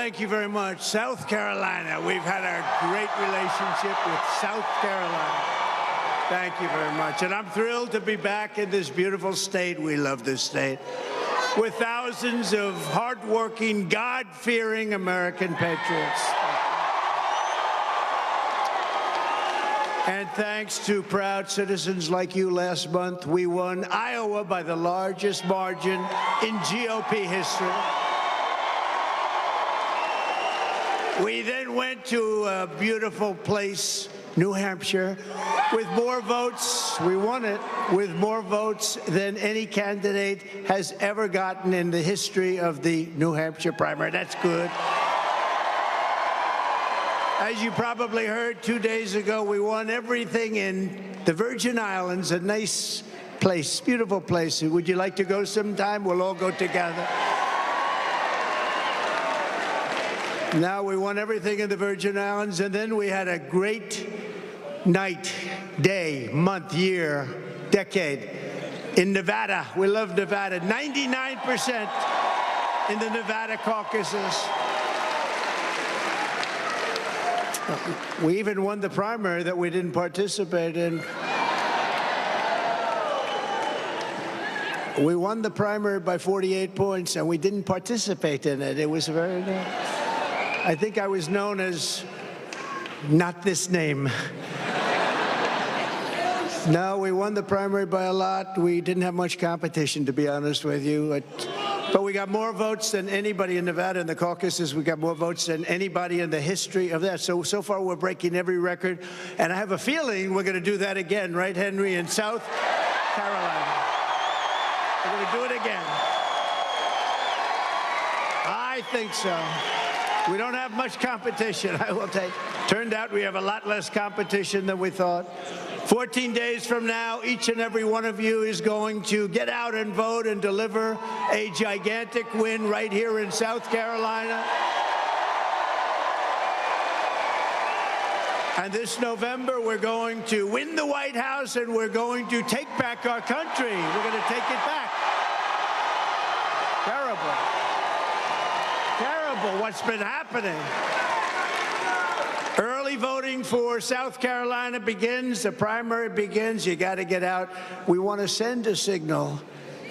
thank you very much. South Carolina, we've had a great relationship with South Carolina. Thank you very much. And I'm thrilled to be back in this beautiful state. We love this state. With thousands of hardworking, God-fearing American patriots. And thanks to proud citizens like you last month, we won Iowa by the largest margin in GOP history. We then went to a beautiful place, New Hampshire, with more votes. We won it with more votes than any candidate has ever gotten in the history of the New Hampshire primary. That's good. As you probably heard 2 days ago, we won everything in the Virgin Islands, a nice place, beautiful place. Would you like to go sometime? We'll all go together. Now we won everything in the Virgin Islands, and then we had a great night, day, month, year, decade in Nevada. We love Nevada. 99% in the Nevada caucuses. We even won the primary that we didn't participate in. We won the primary by 48 points, and we didn't participate in it. It was very nice. I think I was known as not this name. No, we won the primary by a lot. We didn't have much competition, to be honest with you. But we got more votes than anybody in Nevada in the caucuses. We got more votes than anybody in the history of that. So far, we're breaking every record. And I have a feeling we're going to do that again, right, Henry, in South Carolina. We're going to do it again. I think so. We don't have much competition, I will take. Turned out we have a lot less competition than we thought. 14 days from now, each and every one of you is going to get out and vote and deliver a gigantic win right here in South Carolina. And this November, we're going to win the White House, and we're going to take back our country. We're going to take it back. Terrible. Terrible what's been happening. Early voting for South Carolina begins. The primary begins. You got to get out. We want to send a signal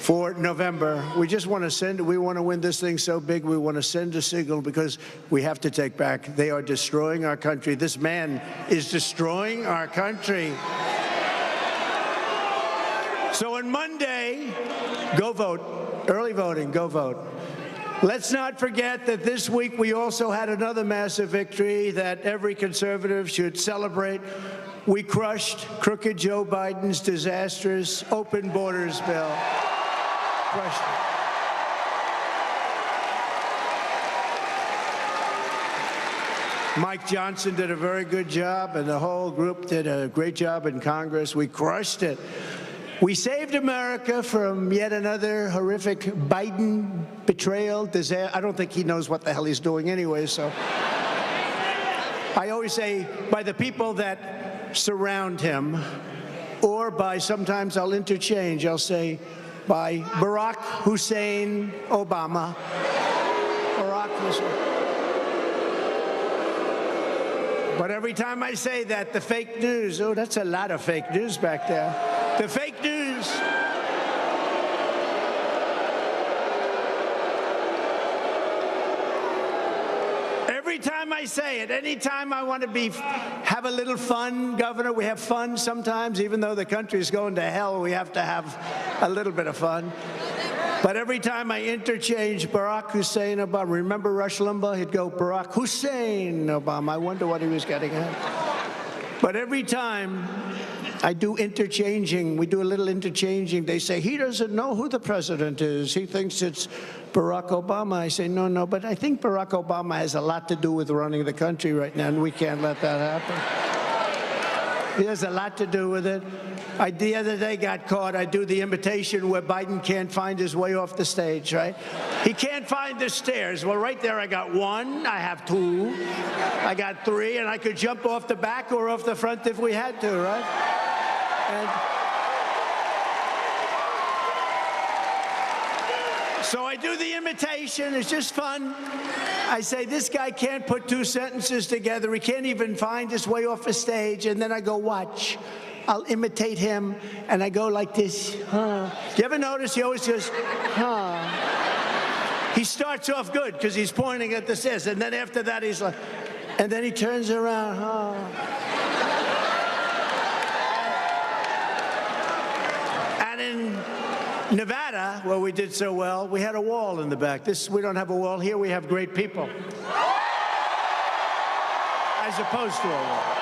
for November. We just want to send it. We want to win this thing so big. We want to send a signal because we have to take back. They are destroying our country. This man is destroying our country. So on Monday, go vote. Early voting, go vote. Let's not forget that this week we also had another massive victory that every conservative should celebrate. We crushed crooked Joe Biden's disastrous open borders bill. Crushed it. Mike Johnson did a very good job, and the whole group did a great job in Congress. We crushed it. We saved America from yet another horrific Biden betrayal, disaster. I don't think he knows what the hell he's doing anyway, so. I always say by the people that surround him, or by, sometimes I'll interchange, I'll say by Barack Hussein Obama. Barack Hussein. But every time I say that, the fake news, oh, that's a lot of fake news back there. The fake news. Every time I say it, anytime I want to have a little fun, Governor, we have fun sometimes, even though the country's going to hell, we have to have a little bit of fun. But every time I interchange Barack Hussein Obama, remember Rush Limbaugh? He'd go, Barack Hussein Obama. I wonder what he was getting at. But every time I do interchanging, we do a little interchanging, they say, he doesn't know who the president is. He thinks it's Barack Obama. I say, no, but I think Barack Obama has a lot to do with running the country right now, and we can't let that happen. He has a lot to do with it. The other day got caught. I do the imitation where Biden can't find his way off the stage, right? He can't find the stairs. Well, right there I got one, I have two, I got three, and I could jump off the back or off the front if we had to, right? And so I do the imitation. It's just fun. I say, this guy can't put two sentences together. He can't even find his way off the stage. And then I go, watch. I'll imitate him, and I go like this. Huh. You ever notice he always goes, huh? He starts off good because he's pointing at the stairs, and then after that he's like, and then he turns around, huh? And in Nevada, where we did so well, we had a wall in the back. We don't have a wall here. We have great people, as opposed to a wall.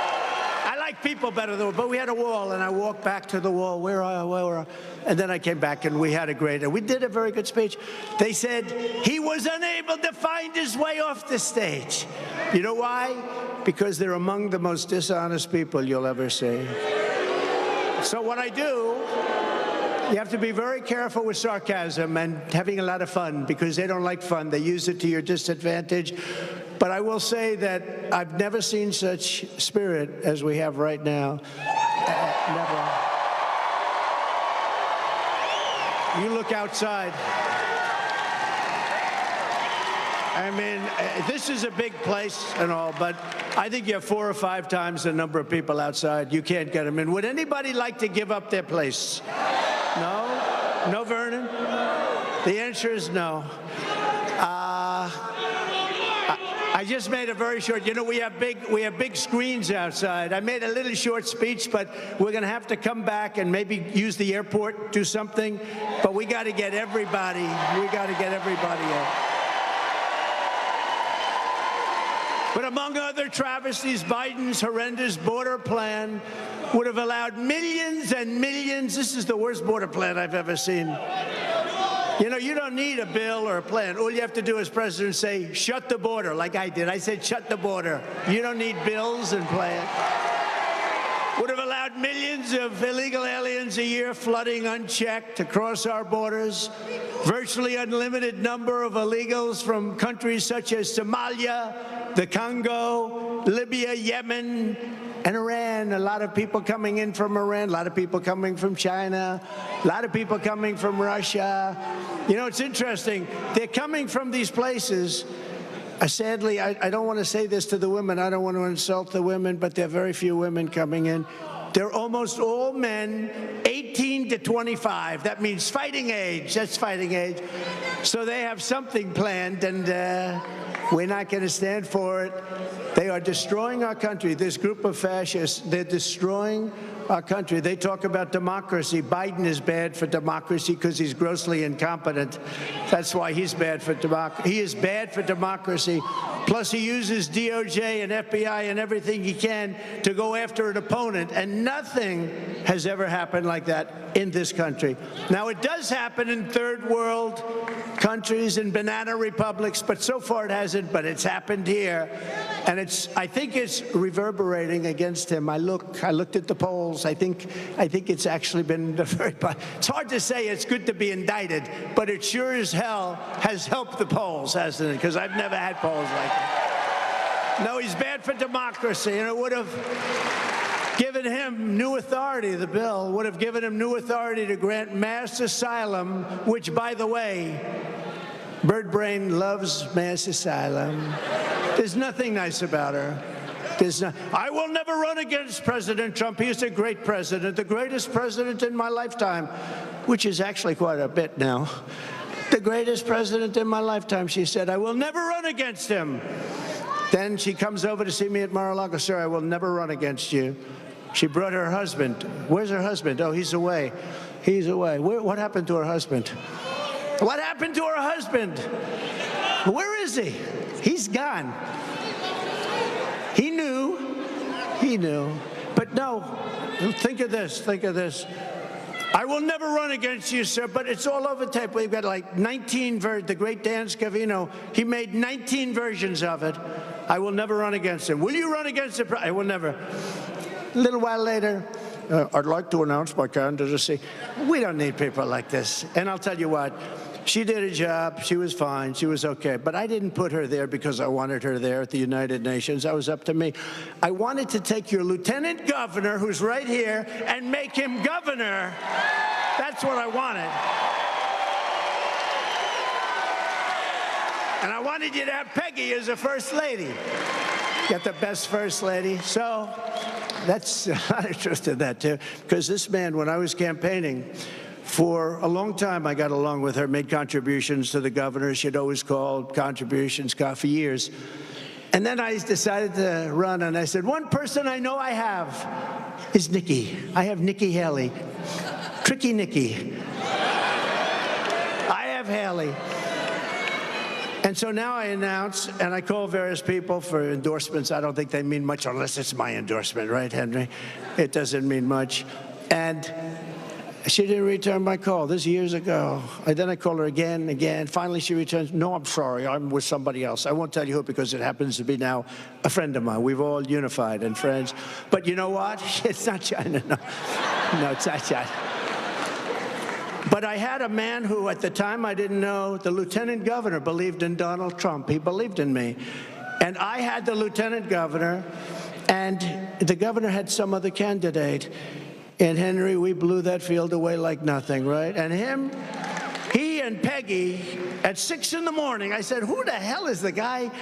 I like people better though, but we had a wall, and I walked back to the wall. Where are I? And then I came back, and we had we did a very good speech. They said he was unable to find his way off the stage. You know why? Because they're among the most dishonest people you'll ever see. So what I do, you have to be very careful with sarcasm and having a lot of fun, because they don't like fun. They use it to your disadvantage. But I will say that I've never seen such spirit as we have right now. Never. You look outside. I mean, this is a big place and all, but I think you have 4 or 5 times the number of people outside. You can't get them in. Would anybody like to give up their place? No? No, Vernon? The answer is no. I just made a very short, you know, we have big screens outside. I made a little short speech, but we're going to have to come back and maybe use the airport, do something. But we got to get everybody. We got to get everybody in. But among other travesties, Biden's horrendous border plan would have allowed millions and millions. This is the worst border plan I've ever seen. You know, you don't need a bill or a plan. All you have to do as president is say, shut the border, like I did. I said, shut the border. You don't need bills and plans. Would have allowed millions of illegal aliens a year flooding unchecked across our borders. Virtually unlimited number of illegals from countries such as Somalia, the Congo, Libya, Yemen, and Iran. A lot of people coming in from Iran, a lot of people coming from China, a lot of people coming from Russia. You know, it's interesting. They're coming from these places. Sadly, I don't want to say this to the women. I don't want to insult the women, but there are very few women coming in. They're almost all men, 18 to 25. That means fighting age. That's fighting age. So they have something planned, and we're not going to stand for it. They are destroying our country. This group of fascists, they're destroying our country. They talk about democracy. Biden is bad for democracy because he's grossly incompetent. That's why he's bad for democracy. He is bad for democracy. Plus, he uses DOJ and FBI and everything he can to go after an opponent, and nothing has ever happened like that in this country. Now, it does happen in third world countries and banana republics, but so far it hasn't, but it's happened here. And I think it's reverberating against him. I looked at the polls. I think it's actually been very, it's hard to say it's good to be indicted, but it sure as hell has helped the polls, hasn't it? Because I've never had polls like that. No, he's bad for democracy, and it would have given him new authority, the bill would have given him new authority to grant mass asylum, which, by the way, Bird Brain loves mass asylum. There's nothing nice about her. I will never run against President Trump. He is a great president, the greatest president in my lifetime, which is actually quite a bit now. The greatest president in my lifetime, she said. I will never run against him. Then she comes over to see me at Mar-a-Lago. Sir, I will never run against you. She brought her husband. Where's her husband? Oh, he's away. He's away. What happened to her husband? What happened to her husband? Where is he? He's gone. He knew. He knew. But no, think of this. Think of this. I will never run against you, sir, but it's all over tape. We've got like 19 versions. The great Dan Scavino, he made 19 versions of it. I will never run against him. Will you run against him? I will never. A little while later, I'd like to announce my candidacy. We don't need people like this. And I'll tell you what, she did a job. She was fine. She was okay. But I didn't put her there because I wanted her there at the United Nations. That was up to me. I wanted to take your lieutenant governor, who's right here, and make him governor. That's what I wanted. And I wanted you to have Peggy as a first lady. Got the best first lady. So that's a lot of truth to that, too. Because this man, when I was campaigning, for a long time I got along with her, made contributions to the governor. She'd always called contributions for years. And then I decided to run, and I said, one person I know I have is Nikki. I have Nikki Haley. Tricky Nikki. I have Haley. And so now I announce, and I call various people for endorsements. I don't think they mean much unless it's my endorsement, right, Henry? It doesn't mean much. And she didn't return my call. This years ago. And then I call her again. Finally, she returns. No, I'm sorry. I'm with somebody else. I won't tell you who because it happens to be now a friend of mine. We've all unified and friends. But you know what? It's not China. No, it's not China. But I had a man who, at the time, I didn't know, the lieutenant governor believed in Donald Trump. He believed in me. And I had the lieutenant governor, and the governor had some other candidate. And Henry, we blew that field away like nothing, right? And he and Peggy, at 6 in the morning, I said, who the hell is the guy?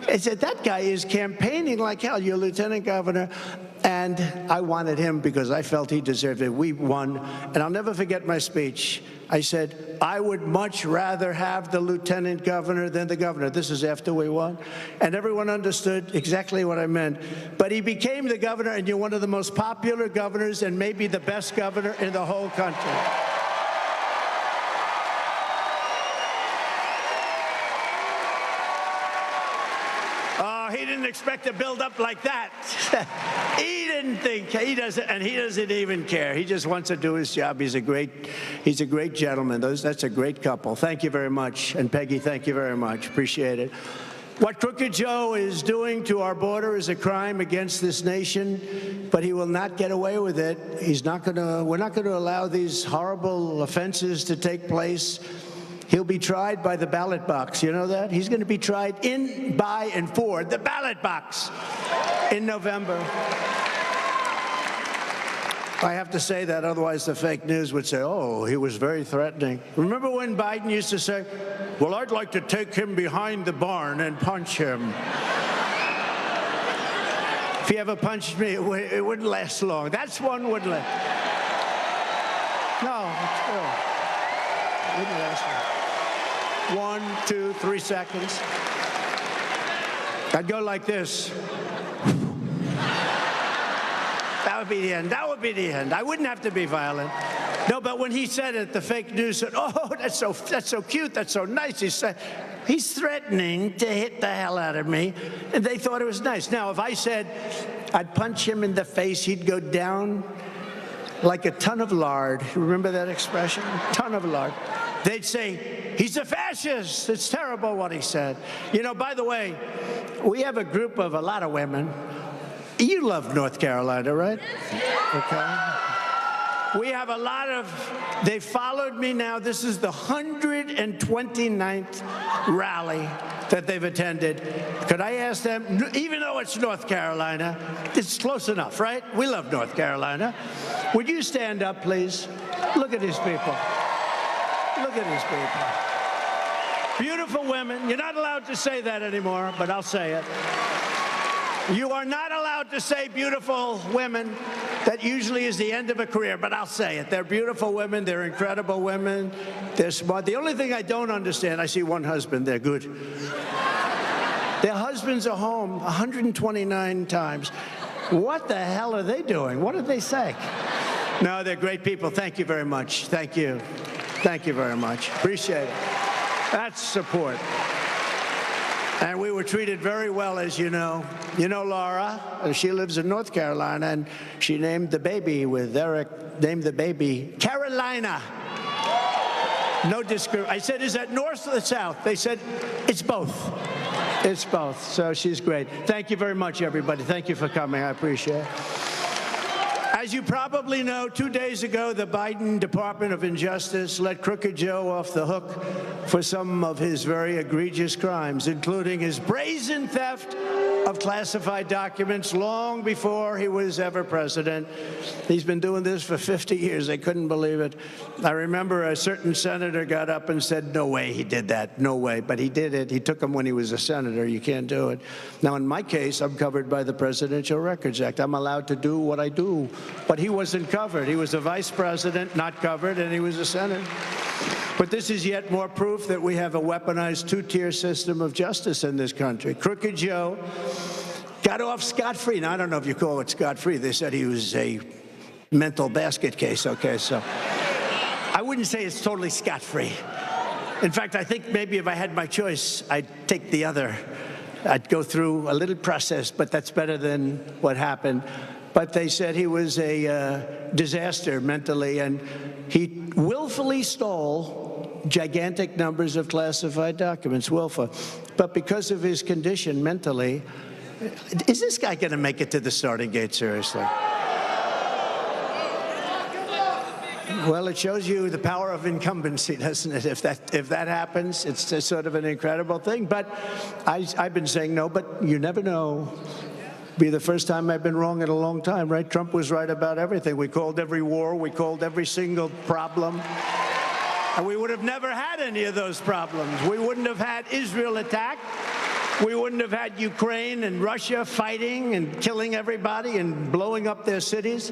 I said, that guy is campaigning like hell, you're lieutenant governor. And I wanted him because I felt he deserved it. We won. And I'll never forget my speech. I said, I would much rather have the lieutenant governor than the governor. This is after we won. And everyone understood exactly what I meant. But he became the governor, and you're one of the most popular governors and maybe the best governor in the whole country. He didn't expect to build up like that. He didn't think, he doesn't even care. He just wants to do his job. He's a great gentleman. That's a great couple. Thank you very much. And Peggy, thank you very much. Appreciate it. What Crooked Joe is doing to our border is a crime against this nation, but he will not get away with it. We're not going to allow these horrible offenses to take place. He'll be tried by the ballot box. You know that? He's going to be tried in, by, and for the ballot box in November. I have to say that, otherwise the fake news would say, oh, he was very threatening. Remember when Biden used to say, well, I'd like to take him behind the barn and punch him. If he ever punched me, it wouldn't last long. That's one wouldn't last. No, it's true. It wouldn't last long. 1, 2, 3 seconds. I'd go like this. That would be the end. That would be the end. I wouldn't have to be violent. No, but when he said it, the fake news said, oh, that's so cute, that's so nice. He's threatening to hit the hell out of me, and they thought it was nice. Now, if I said I'd punch him in the face, he'd go down like a ton of lard. Remember that expression? Ton of lard. They'd say, he's a fascist. It's terrible what he said. You know, by the way, we have a group of a lot of women. You love North Carolina, right? Okay. We have a lot of, they followed me now. This is the 129th rally that they've attended. Could I ask them, even though it's North Carolina, it's close enough, right? We love North Carolina. Would you stand up, please? Look at these people. Look at these people. Beautiful women. You're not allowed to say that anymore, but I'll say it. You are not allowed to say beautiful women. That usually is the end of a career, but I'll say it. They're beautiful women. They're incredible women. They're smart. The only thing I don't understand, I see one husband. They're good. Their husbands are home 129 times. What the hell are they doing? What did they say? No, they're great people. Thank you very much. Thank you. Thank you very much. Appreciate it. That's support. And we were treated very well, as you know. You know Laura, she lives in North Carolina, and she named the baby with Eric, named the baby Carolina. No discrimination. I said, is that north or the south? They said, it's both. It's both. So she's great. Thank you very much, everybody. Thank you for coming. I appreciate it. As you probably know, 2 days ago, the Biden Department of Injustice let Crooked Joe off the hook for some of his very egregious crimes, including his brazen theft of classified documents long before he was ever president. He's been doing this for 50 years. I couldn't believe it. I remember a certain senator got up and said, no way he did that, no way. But he did it. He took them when he was a senator. You can't do it. Now, in my case, I'm covered by the Presidential Records Act. I'm allowed to do what I do. But he wasn't covered. He was a vice president, not covered, and he was a senator. But this is yet more proof that we have a weaponized two-tier system of justice in this country. Crooked Joe got off scot-free. Now, I don't know if you call it scot-free. They said he was a mental basket case. Okay, so I wouldn't say it's totally scot-free. In fact, I think maybe if I had my choice, I'd take the other. I'd go through a little process, but that's better than what happened. But they said he was a disaster mentally, and he willfully stole gigantic numbers of classified documents, willful. But because of his condition mentally, is this guy going to make it to the starting gate, seriously? Well, it shows you the power of incumbency, doesn't it? If that happens, it's a sort of an incredible thing. But I've been saying no, but you never know. Be the first time I've been wrong in a long time, right? Trump was right about everything. We called every war. We called every single problem. And we would have never had any of those problems. We wouldn't have had Israel attack. We wouldn't have had Ukraine and Russia fighting and killing everybody and blowing up their cities.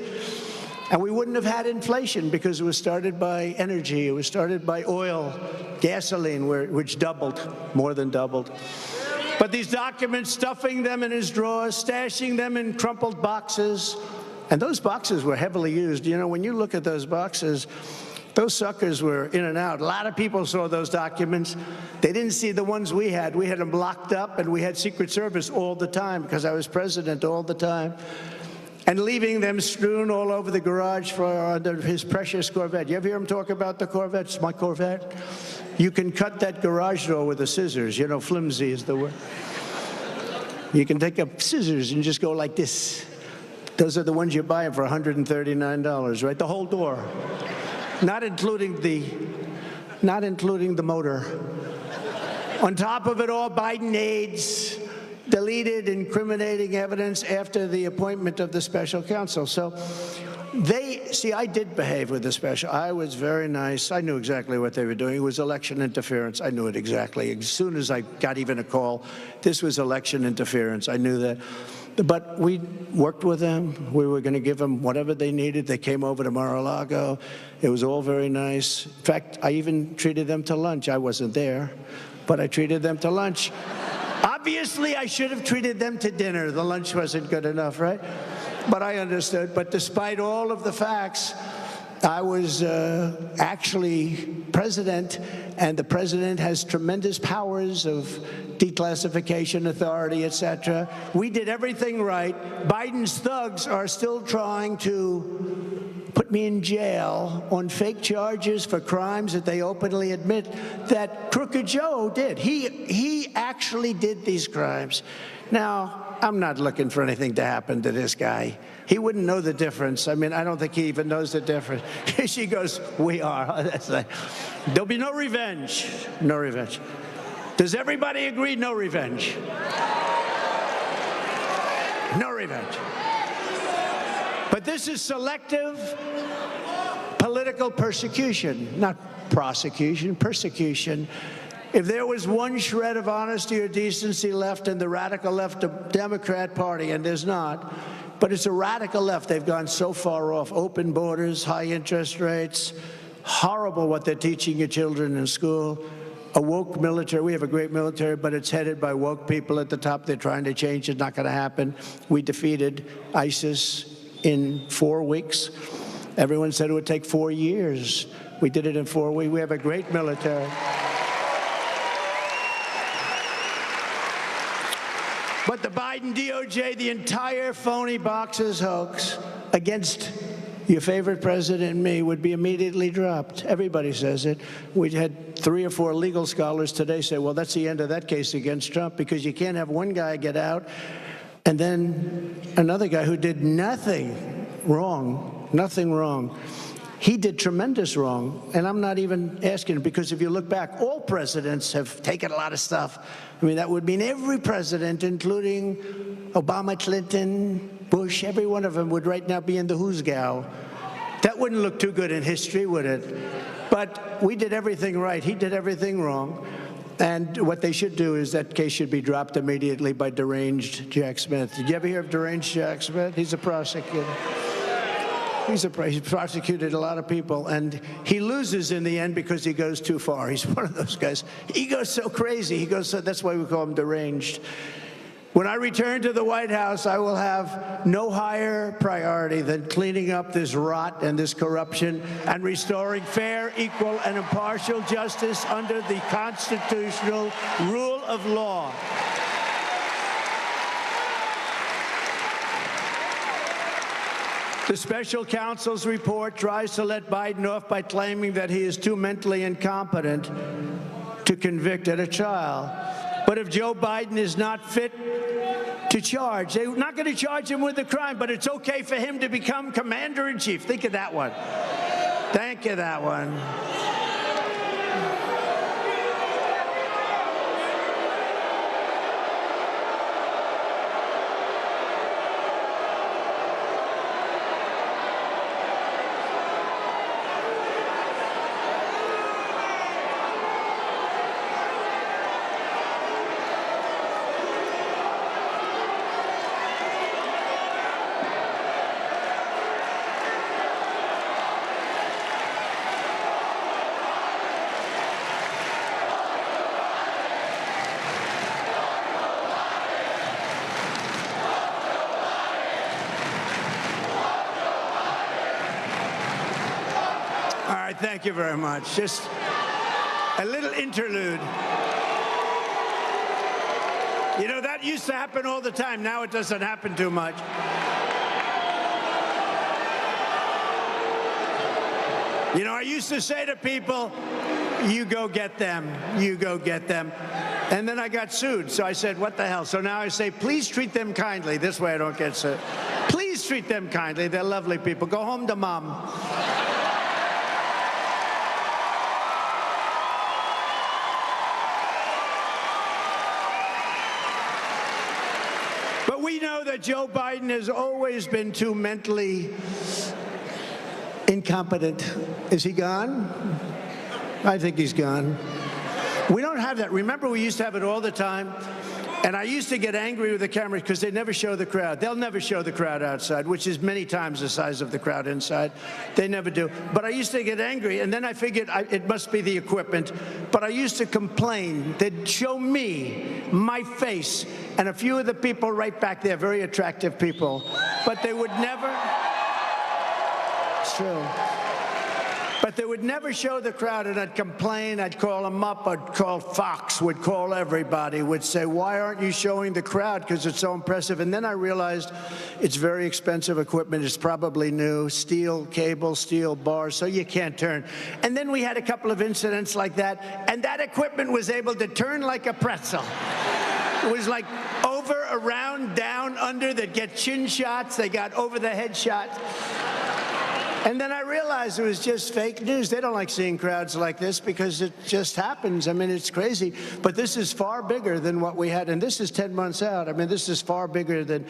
And we wouldn't have had inflation because it was started by energy. It was started by oil, gasoline, which doubled, more than doubled. But these documents, stuffing them in his drawers, stashing them in crumpled boxes, and those boxes were heavily used. You know, when you look at those boxes, those suckers were in and out. A lot of people saw those documents. They didn't see the ones we had. We had them locked up, and we had Secret Service all the time because I was president all the time, and leaving them strewn all over the garage under his precious Corvette. You ever hear him talk about the Corvette? It's my Corvette. You can cut that garage door with the scissors. You know, flimsy is the word. You can take up scissors and just go like this. Those are the ones you buy for $139, right? The whole door, not including the motor. On top of it all, Biden aides deleted incriminating evidence after the appointment of the special counsel. So I did behave with the special. I was very nice. I knew exactly what they were doing. It was election interference. I knew it exactly. As soon as I got even a call, this was election interference. I knew that. But we worked with them. We were going to give them whatever they needed. They came over to Mar-a-Lago. It was all very nice. In fact, I even treated them to lunch. I wasn't there, but I treated them to lunch. Obviously, I should have treated them to dinner. The lunch wasn't good enough, right? But I understood. But despite all of the facts, I was actually president, and the president has tremendous powers of declassification authority, etc. We did everything right. Biden's thugs are still trying to put me in jail on fake charges for crimes that they openly admit that Crooked Joe did. He actually did these crimes. Now, I'm not looking for anything to happen to this guy. He wouldn't know the difference. I mean, I don't think he even knows the difference. She goes, we are. That's like, there'll be no revenge. No revenge. Does everybody agree? No revenge. No revenge. But this is selective political persecution, not prosecution, persecution. If there was one shred of honesty or decency left in the radical left Democrat Party, and there's not, but it's a radical left. They've gone so far off. Open borders, high interest rates, horrible what they're teaching your children in school. A woke military. We have a great military, but it's headed by woke people at the top. They're trying to change it. Not going to happen. We defeated ISIS in 4 weeks. Everyone said it would take 4 years. We did it in 4 weeks. We have a great military. But the Biden DOJ, the entire phony boxes hoax against your favorite president and me would be immediately dropped. Everybody says it. We had 3 or 4 legal scholars today say, well, that's the end of that case against Trump, because you can't have one guy get out and then another guy who did nothing wrong, nothing wrong. He did tremendous wrong, and I'm not even asking, because if you look back, all presidents have taken a lot of stuff. I mean, that would mean every president, including Obama, Clinton, Bush, every one of them would right now be in the Hoosgow. That wouldn't look too good in history, would it? But we did everything right. He did everything wrong. And what they should do is that case should be dropped immediately by deranged Jack Smith. Did you ever hear of deranged Jack Smith? He's a prosecutor. He's prosecuted a lot of people, and he loses in the end because he goes too far. He's one of those guys. He goes so crazy. He goes so, that's why we call him deranged. When I return to the White House, I will have no higher priority than cleaning up this rot and this corruption and restoring fair, equal, and impartial justice under the constitutional rule of law. The special counsel's report tries to let Biden off by claiming that he is too mentally incompetent to convict at a trial. But if Joe Biden is not fit to charge, they're not going to charge him with a crime, but it's okay for him to become commander-in-chief. Think of that one. Thank you, that one. Thank you very much. Just a little interlude. You know, that used to happen all the time. Now it doesn't happen too much. You know, I used to say to people, you go get them, you go get them. And then I got sued, so I said, what the hell? So now I say, please treat them kindly. This way I don't get sued. Please treat them kindly. They're lovely people. Go home to mom. We know that Joe Biden has always been too mentally incompetent. Is he gone? I think he's gone. We don't have that. Remember, we used to have it all the time. And I used to get angry with the cameras because they never show the crowd. They'll never show the crowd outside, which is many times the size of the crowd inside. They never do. But I used to get angry, and then I figured it must be the equipment. But I used to complain. They'd show me, my face, and a few of the people right back there, very attractive people. But they would never, it's true. But they would never show the crowd, and I'd complain, I'd call them up, I'd call Fox, would call everybody, would say, why aren't you showing the crowd? Because it's so impressive. And then I realized it's very expensive equipment. It's probably new, steel cable, steel bars, so you can't turn. And then we had a couple of incidents like that, and that equipment was able to turn like a pretzel. It was like over, around, down, under. They'd get chin shots. They got over the head shots. And then I realized it was just fake news. They don't like seeing crowds like this because it just happens. I mean, it's crazy. But this is far bigger than what we had. And this is 10 months out. I mean, this is far bigger than,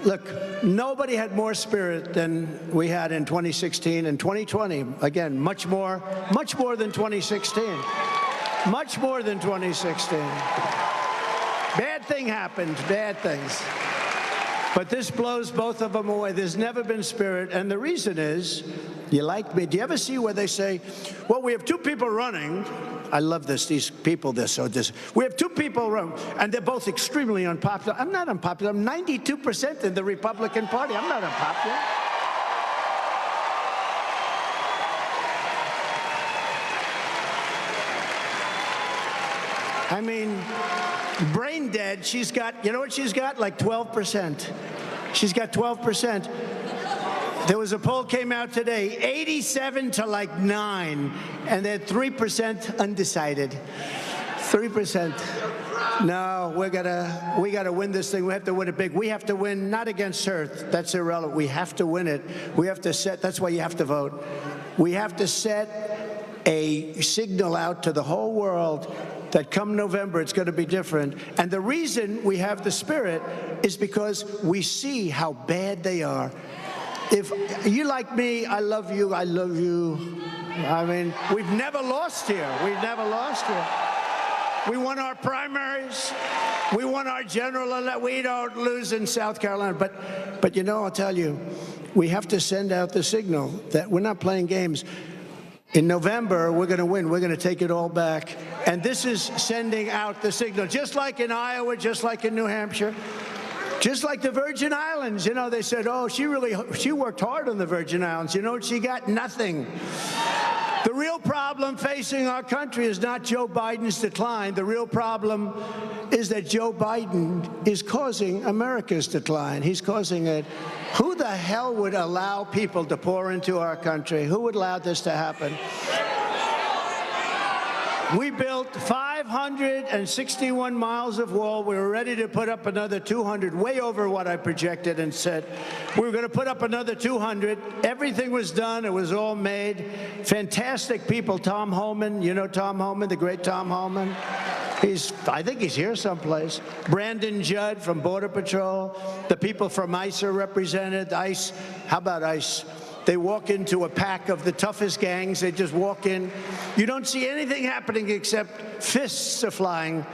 look, nobody had more spirit than we had in 2016 and 2020. Again, much more than 2016. Much more than 2016. Bad thing happened, bad things. But this blows both of them away. There's never been spirit. And the reason is, you like me. Do you ever see where they say, well, we have two people running. I love this. These people, we have two people running, and they're both extremely unpopular. I'm not unpopular. I'm 92% in the Republican Party. I'm not unpopular. I mean, brain dead, she's got, you know what she's got? Like 12%. She's got 12%. There was a poll came out today, 87 to like 9, and they're 3% undecided. 3%. No, we gotta win this thing. We have to win it big. We have to win not against her. That's irrelevant. We have to win it. We have to set. That's why you have to vote. We have to set a signal out to the whole world that come November, it's going to be different. And the reason we have the spirit is because we see how bad they are. If you like me, I love you. I love you. I mean, we've never lost here. We've never lost here. We won our primaries. We won our general election. We don't lose in South Carolina. But you know, I'll tell you, we have to send out the signal that we're not playing games. In November, we're going to win. We're going to take it all back. And this is sending out the signal, just like in Iowa, just like in New Hampshire, just like the Virgin Islands. You know, they said, oh, she worked hard on the Virgin Islands. You know what she got? Nothing. The real problem facing our country is not Joe Biden's decline. The real problem is that Joe Biden is causing America's decline. He's causing it. Who the hell would allow people to pour into our country? Who would allow this to happen? We built 561 miles of wall. We were ready to put up another 200, way over what I projected and said. We were going to put up another 200. Everything was done. It was all made. Fantastic people. Tom Homan, you know Tom Homan, the great Tom Homan? I think he's here someplace. Brandon Judd from Border Patrol. The people from ICE are represented. ICE, how about ICE? They walk into a pack of the toughest gangs. They just walk in. You don't see anything happening except fists are flying.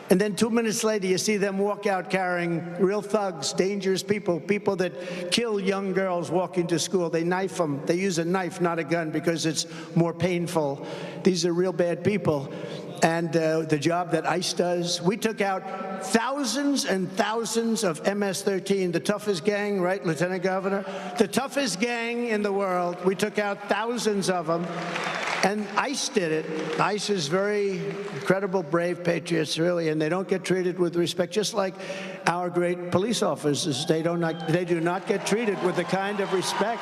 And then 2 minutes later, you see them walk out carrying real thugs, dangerous people, people that kill young girls walking to school. They knife them. They use a knife, not a gun, because it's more painful. These are real bad people. And the job that ICE does, we took out thousands and thousands of MS-13, the toughest gang, right, Lieutenant Governor? The toughest gang in the world. We took out thousands of them. And ICE did it. ICE is very incredible, brave patriots, really, and they don't get treated with respect, just like our great police officers. They do not get treated with the kind of respect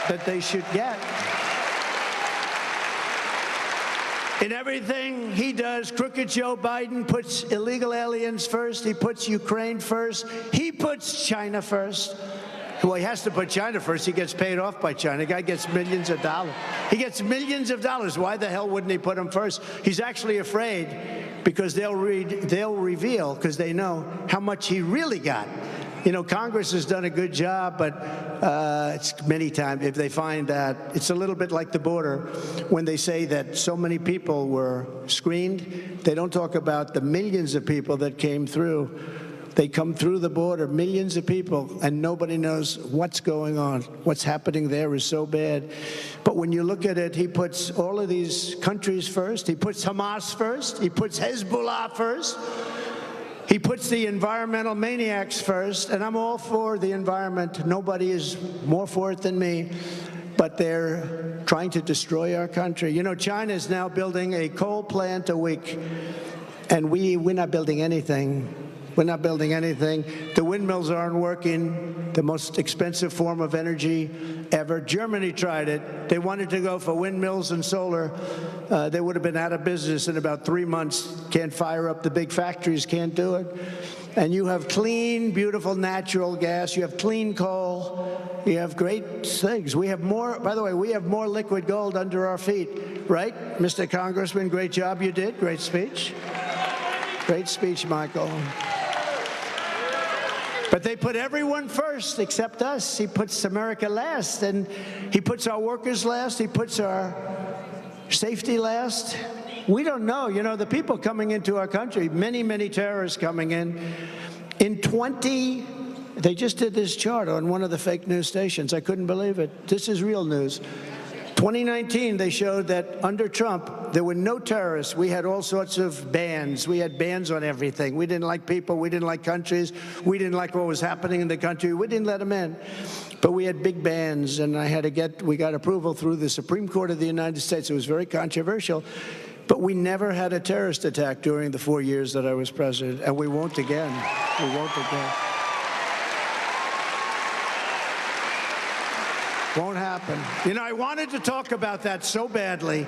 that they should get. In everything he does, crooked Joe Biden puts illegal aliens first. He puts Ukraine first. He puts China first. Well, he has to put China first. He gets paid off by China. The guy gets millions of dollars. He gets millions of dollars. Why the hell wouldn't he put him first? He's actually afraid because they'll reveal, because they know how much he really got. You know, Congress has done a good job, but it's many times, if they find that, it's a little bit like the border. When they say that so many people were screened, they don't talk about the millions of people that came through. They come through the border, millions of people, and nobody knows what's going on. What's happening there is so bad. But when you look at it, he puts all of these countries first. He puts Hamas first. He puts Hezbollah first. He puts the environmental maniacs first, and I'm all for the environment. Nobody is more for it than me. But they're trying to destroy our country. You know, China is now building a coal plant a week, and we're not building anything. We're not building anything. The windmills aren't working, the most expensive form of energy ever. Germany tried it. They wanted to go for windmills and solar. They would have been out of business in about 3 months. Can't fire up the big factories, can't do it. And you have clean, beautiful natural gas. You have clean coal. You have great things. We have more, by the way, we have more liquid gold under our feet, right? Mr. Congressman, great job you did. Great speech. Great speech, Michael. But they put everyone first except us. He puts America last, and he puts our workers last. He puts our safety last. We don't know. You know, the people coming into our country, many, many terrorists coming in. They just did this chart on one of the fake news stations. I couldn't believe it. This is real news. 2019, they showed that under Trump, there were no terrorists. We had all sorts of bans. We had bans on everything. We didn't like people. We didn't like countries. We didn't like what was happening in the country. We didn't let them in. But we had big bans, and we got approval through the Supreme Court of the United States. It was very controversial. But we never had a terrorist attack during the 4 years that I was president, and we won't again. We won't again. Won't happen. You know, I wanted to talk about that so badly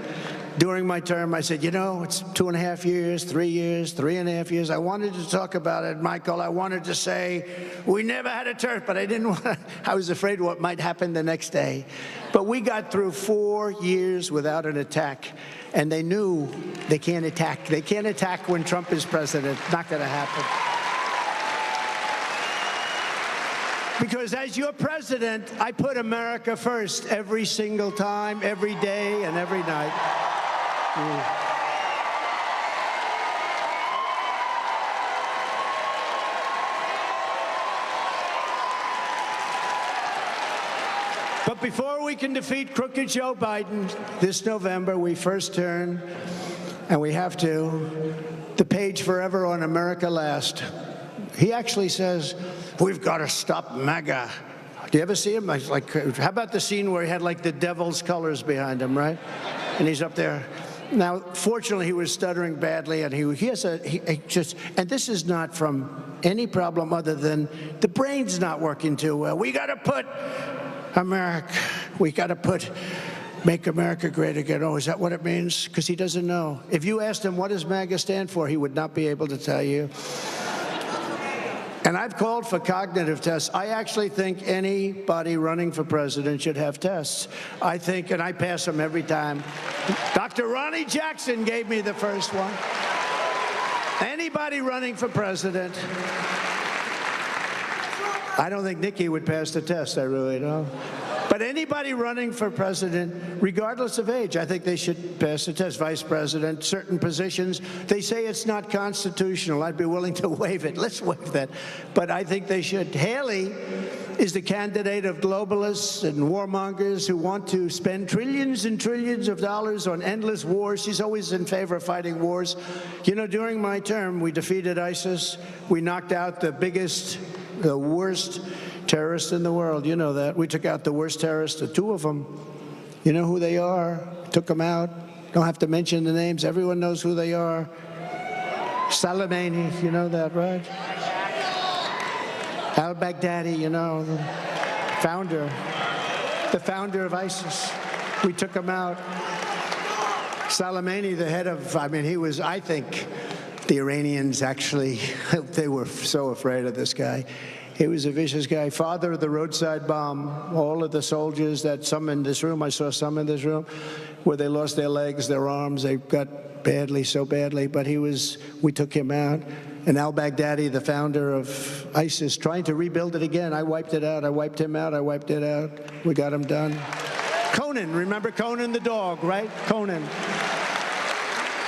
during my term, I said, you know, it's 2.5 years, 3 years, 3.5 years. I wanted to talk about it, Michael. I wanted to say, we never had a turf, but I didn't want to, I was afraid what might happen the next day. But we got through 4 years without an attack, and they knew they can't attack. They can't attack when Trump is president. Not going to happen. Because as your president, I put America first every single time, every day, and every night. But before we can defeat crooked Joe Biden this November, we first turn, and we have to, the page forever on America Last. He actually says, we've got to stop MAGA. Do you ever see him? Like, how about the scene where he had like the devil's colors behind him, right? And he's up there. Now, fortunately, he was stuttering badly, and he just, and this is not from any problem other than the brain's not working too well. We got to put America, we got to make America great again. Oh, is that what it means? Because he doesn't know. If you asked him, what does MAGA stand for, he would not be able to tell you. And I've called for cognitive tests. I actually think anybody running for president should have tests. I think, and I pass them every time. Dr. Ronnie Jackson gave me the first one. Anybody running for president. I don't think Nikki would pass the test, I really don't. But anybody running for president, regardless of age, I think they should pass the test. Vice president, certain positions, they say it's not constitutional. I'd be willing to waive it. Let's waive that. But I think they should. Haley is the candidate of globalists and warmongers who want to spend trillions and trillions of dollars on endless wars. She's always in favor of fighting wars. You know, during my term, we defeated ISIS. We knocked out the worst terrorists in the world. You know that. We took out the worst terrorists, the two of them. You know who they are. Took them out. Don't have to mention the names. Everyone knows who they are. Soleimani, you know that, right? Al-Baghdadi, you know, the founder of ISIS. We took him out. Soleimani, the head of, I mean, he was, I think, the Iranians actually, they were so afraid of this guy. He was a vicious guy, father of the roadside bomb. All of the soldiers that some in this room, I saw some in this room, where they lost their legs, their arms, they got badly, so badly, but we took him out. And al-Baghdadi, the founder of ISIS, trying to rebuild it again. I wiped it out, I wiped him out, I wiped it out. We got him done. Conan, remember Conan the dog, right? Conan.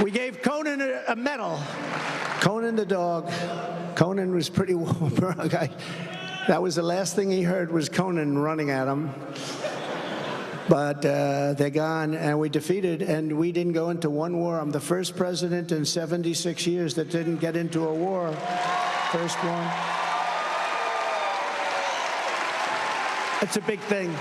We gave Conan a medal. Conan the dog. Conan was pretty warm. That was the last thing he heard was Conan running at him. But they're gone, and we defeated, and we didn't go into one war. I'm the first president in 76 years that didn't get into a war. First one. It's a big thing.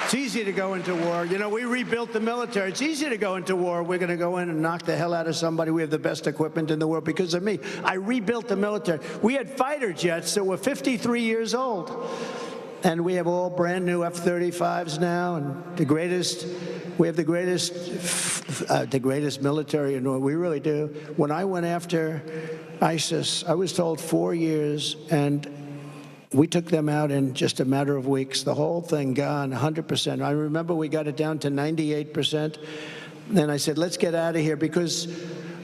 It's easy to go into war. You know, we rebuilt the military. It's easy to go into war. We're going to go in and knock the hell out of somebody. We have the best equipment in the world because of me. I rebuilt the military. We had fighter jets that were 53 years old. And we have all brand new F-35s now, and we have the greatest military in the world. We really do. When I went after ISIS, I was told 4 years, and we took them out in just a matter of weeks. The whole thing gone, 100%. I remember we got it down to 98%. Then I said, let's get out of here, because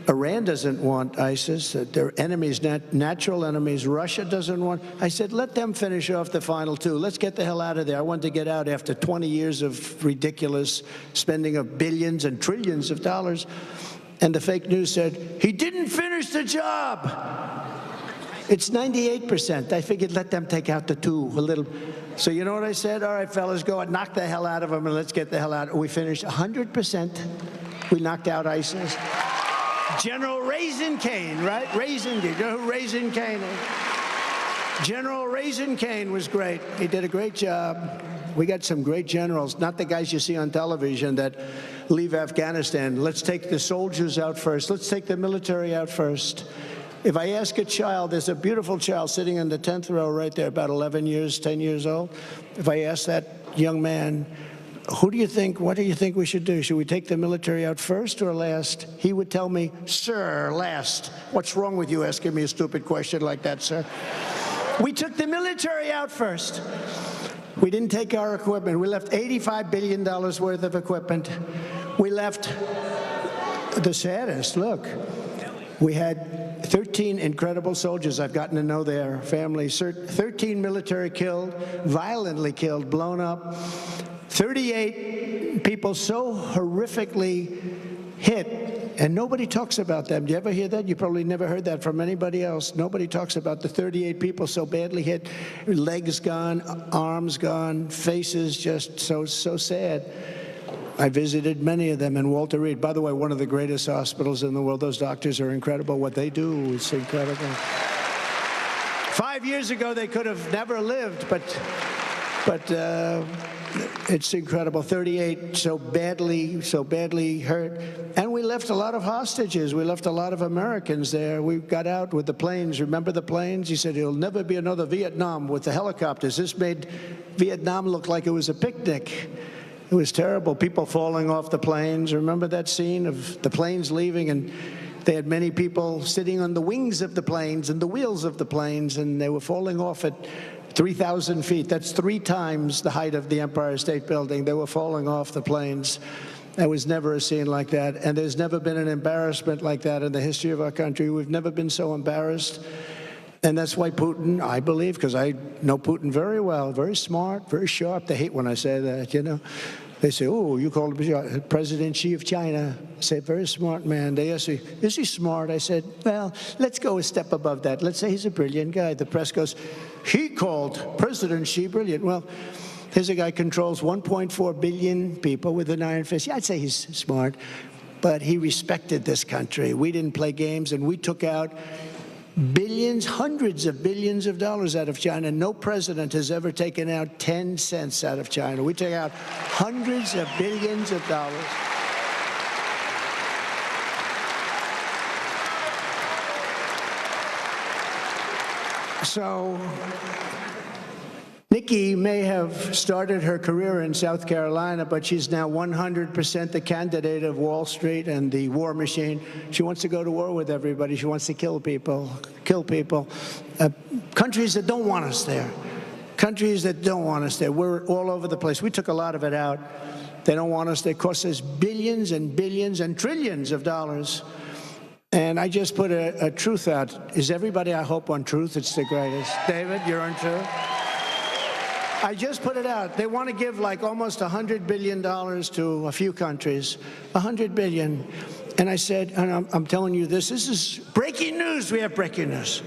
Iran doesn't want ISIS. They're enemies, natural enemies. Russia doesn't want. I said, let them finish off the final two. Let's get the hell out of there. I wanted to get out after 20 years of ridiculous spending of billions and trillions of dollars. And the fake news said, he didn't finish the job. It's 98%. I figured let them take out the two a little. So you know what I said? All right, fellas, go and knock the hell out of them, and let's get the hell out. We finished 100%. We knocked out ISIS. General Raisin Cain, right? Raisin, you know who Raisin Cain is? General Raisin Cain was great. He did a great job. We got some great generals, not the guys you see on television that leave Afghanistan. Let's take the soldiers out first. Let's take the military out first. If I ask a child, there's a beautiful child sitting in the 10th row right there, about 11 years, 10 years old. If I ask that young man, what do you think we should do? Should we take the military out first or last? He would tell me, sir, last. What's wrong with you asking me a stupid question like that, sir? We took the military out first. We didn't take our equipment. We left $85 billion worth of equipment. We left the saddest. Look, we had 13 incredible soldiers. I've gotten to know their families. 13 military killed, violently killed, blown up. 38 people so horrifically hit, and nobody talks about them. Do you ever hear that? You probably never heard that from anybody else. Nobody talks about the 38 people so badly hit, legs gone, arms gone, faces just so sad. I visited many of them in Walter Reed. By the way, one of the greatest hospitals in the world. Those doctors are incredible. What they do is incredible. 5 years ago, they could have never lived, but it's incredible. 38 so badly hurt. And we left a lot of hostages. We left a lot of Americans there. We got out with the planes. Remember the planes? He said, it'll never be another Vietnam with the helicopters. This made Vietnam look like it was a picnic. It was terrible. People falling off the planes. Remember that scene of the planes leaving, and they had many people sitting on the wings of the planes and the wheels of the planes, and they were falling off at 3,000 feet. That's 3 times the height of the Empire State Building. They were falling off the planes. There was never a scene like that, and there's never been an embarrassment like that in the history of our country. We've never been so embarrassed. And that's why Putin, I believe, because I know Putin very well, very smart, very sharp. They hate when I say that, you know. They say, oh, you called him President Xi of China. I say, very smart man. They ask me, is he smart? I said, well, let's go a step above that. Let's say he's a brilliant guy. The press goes, he called President Xi brilliant. Well, here's a guy controls 1.4 billion people with an iron fist. Yeah, I'd say he's smart, but he respected this country. We didn't play games, and we took out billions, hundreds of billions of dollars out of China. No president has ever taken out 10 cents out of China. We take out hundreds of billions of dollars. So Nikki may have started her career in South Carolina, but she's now 100% the candidate of Wall Street and the war machine. She wants to go to war with everybody. She wants to kill people. Countries that don't want us there. Countries that don't want us there. We're all over the place. We took a lot of it out. They don't want us. They cost us billions and billions and trillions of dollars. And I just put a truth out. Is everybody, I hope, on truth? It's the greatest. David, you're on truth? I just put it out. They want to give like almost $100 billion to a few countries, $100 billion. And I said, and I'm telling you this is breaking news. We have breaking news.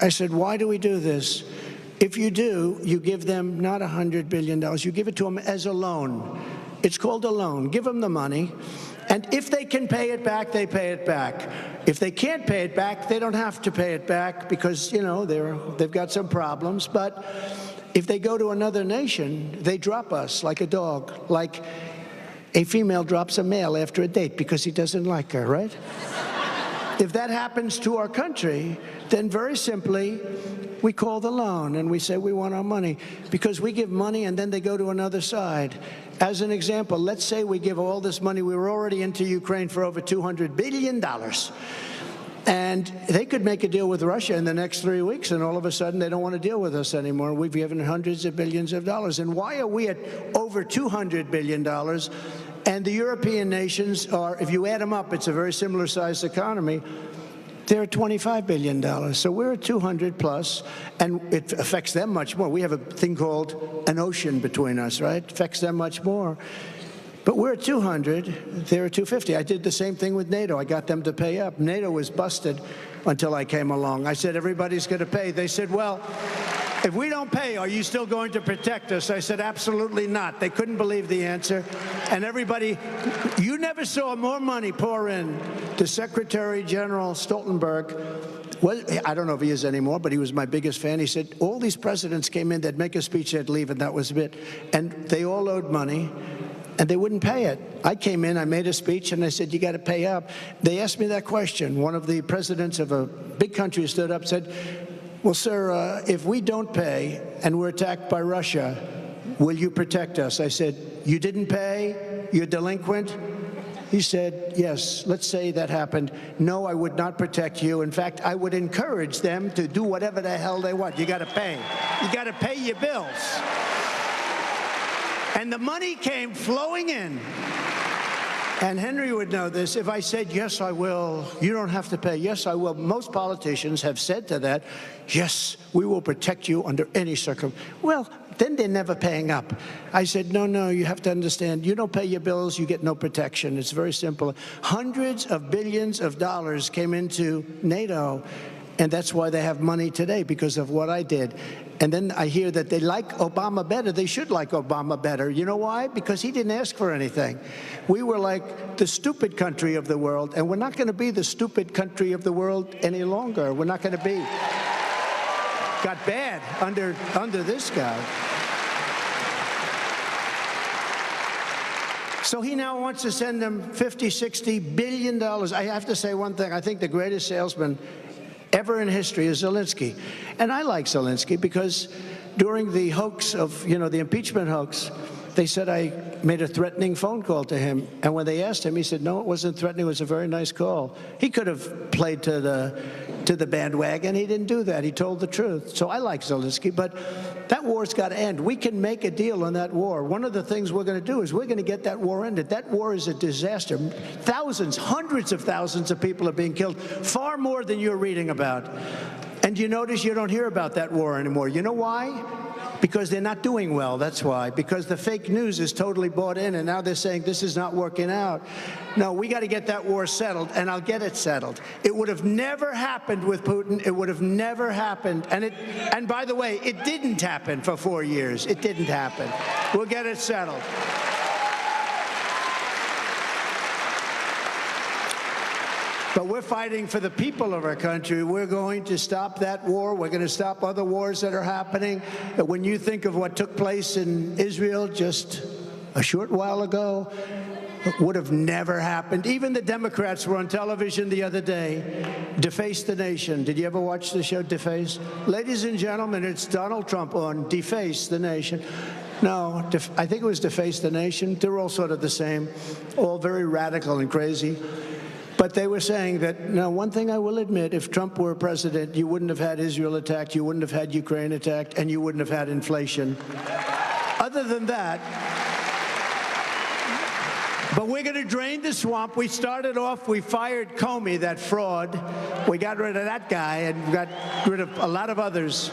I said, why do we do this? If you do, you give them not $100 billion. You give it to them as a loan. It's called a loan. Give them the money. And if they can pay it back, they pay it back. If they can't pay it back, they don't have to pay it back because, you know, they've got some problems. But if they go to another nation, they drop us like a dog, like a female drops a male after a date because he doesn't like her, right? If that happens to our country, then very simply, we call the loan and we say we want our money because we give money and then they go to another side. As an example, let's say we give all this money. We were already into Ukraine for over $200 billion. And they could make a deal with Russia in the next 3 weeks, and all of a sudden they don't want to deal with us anymore. We've given hundreds of billions of dollars. And why are we at over $200 billion? And the European nations are, if you add them up, it's a very similar sized economy. They're at $25 billion. So we're at 200 plus, and it affects them much more. We have a thing called an ocean between us, right? It affects them much more. But we're at 200, they're at 250. I did the same thing with NATO. I got them to pay up. NATO was busted until I came along. I said, everybody's going to pay. They said, well, if we don't pay, are you still going to protect us? I said, absolutely not. They couldn't believe the answer. And everybody, you never saw more money pour in to Secretary General Stoltenberg. Well, I don't know if he is anymore, but he was my biggest fan. He said, all these presidents came in, they'd make a speech, they'd leave, and that was it. And they all owed money. And they wouldn't pay it. I came in, I made a speech, and I said, you got to pay up. They asked me that question. One of the presidents of a big country stood up and said, well, sir, if we don't pay and we're attacked by Russia, will you protect us? I said, you didn't pay? You're delinquent? He said, yes, let's say that happened. No, I would not protect you. In fact, I would encourage them to do whatever the hell they want. You got to pay. You got to pay your bills. And the money came flowing in. And Henry would know this. If I said, yes, I will, you don't have to pay. Yes, I will. Most politicians have said to that, yes, we will protect you under any circumstance. Well, then they're never paying up. I said, no, you have to understand, you don't pay your bills, you get no protection. It's very simple. Hundreds of billions of dollars came into NATO, and that's why they have money today, because of what I did. And then I hear that they like Obama better. They should like Obama better. You know why? Because he didn't ask for anything. We were like the stupid country of the world, and we're not going to be the stupid country of the world any longer. We're not going to be. Got bad under this guy. So he now wants to send them $50, $60 billion. I have to say one thing. I think the greatest salesman ever in history is Zelensky. And I like Zelensky because during the hoax of, the impeachment hoax, they said I made a threatening phone call to him. And when they asked him, he said, no, it wasn't threatening. It was a very nice call. He could have played to the bandwagon. He didn't do that. He told the truth. So I like Zelensky. But that war's got to end. We can make a deal on that war. One of the things we're going to do is we're going to get that war ended. That war is a disaster. Thousands, hundreds of thousands of people are being killed, far more than you're reading about. And you notice you don't hear about that war anymore. You know why? Because they're not doing well, that's why. Because the fake news is totally bought in, and now they're saying this is not working out. No, we got to get that war settled, and I'll get it settled. It would have never happened with Putin. It would have never happened. And by the way, it didn't happen for 4 years. It didn't happen. We'll get it settled. But we're fighting for the people of our country. We're going to stop that war. We're going to stop other wars that are happening. When you think of what took place in Israel just a short while ago, it would have never happened. Even the Democrats were on television the other day, Deface the Nation. Did you ever watch the show Deface? Ladies and gentlemen, it's Donald Trump on Deface the Nation. No, I think it was Deface the Nation. They're all sort of the same, all very radical and crazy. But they were saying that, now, one thing I will admit, if Trump were president, you wouldn't have had Israel attacked, you wouldn't have had Ukraine attacked, and you wouldn't have had inflation. Other than that, but we're going to drain the swamp. We started off, we fired Comey, that fraud. We got rid of that guy and got rid of a lot of others.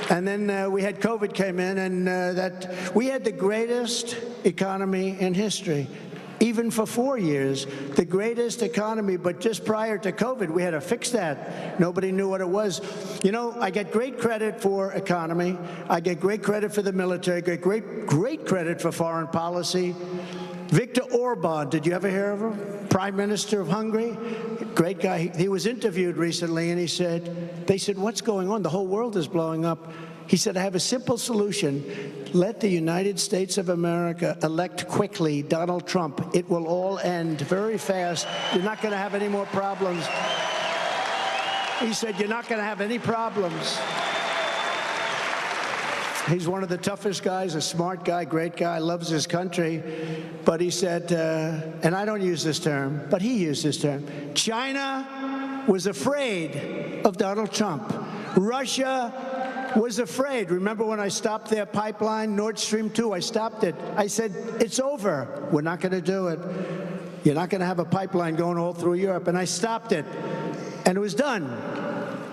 And then we had COVID came in, and we had the greatest economy in history. Even for 4 years, the greatest economy, but just prior to COVID, we had to fix that. Nobody knew what it was. I get great credit for economy. I get great credit for the military, great credit for foreign policy. Viktor Orban, did you ever hear of him? Prime Minister of Hungary, great guy. He was interviewed recently, and they said, what's going on? The whole world is blowing up. He said, I have a simple solution. Let the United States of America elect quickly Donald Trump. It will all end very fast. You're not going to have any more problems. He said, you're not going to have any problems. He's one of the toughest guys, a smart guy, great guy, loves his country. But he said, and I don't use this term, but he used this term, China was afraid of Donald Trump. Russia was afraid. Remember when I stopped their pipeline, Nord Stream 2, I stopped it. I said, it's over. We're not going to do it. You're not going to have a pipeline going all through Europe. And I stopped it. And it was done.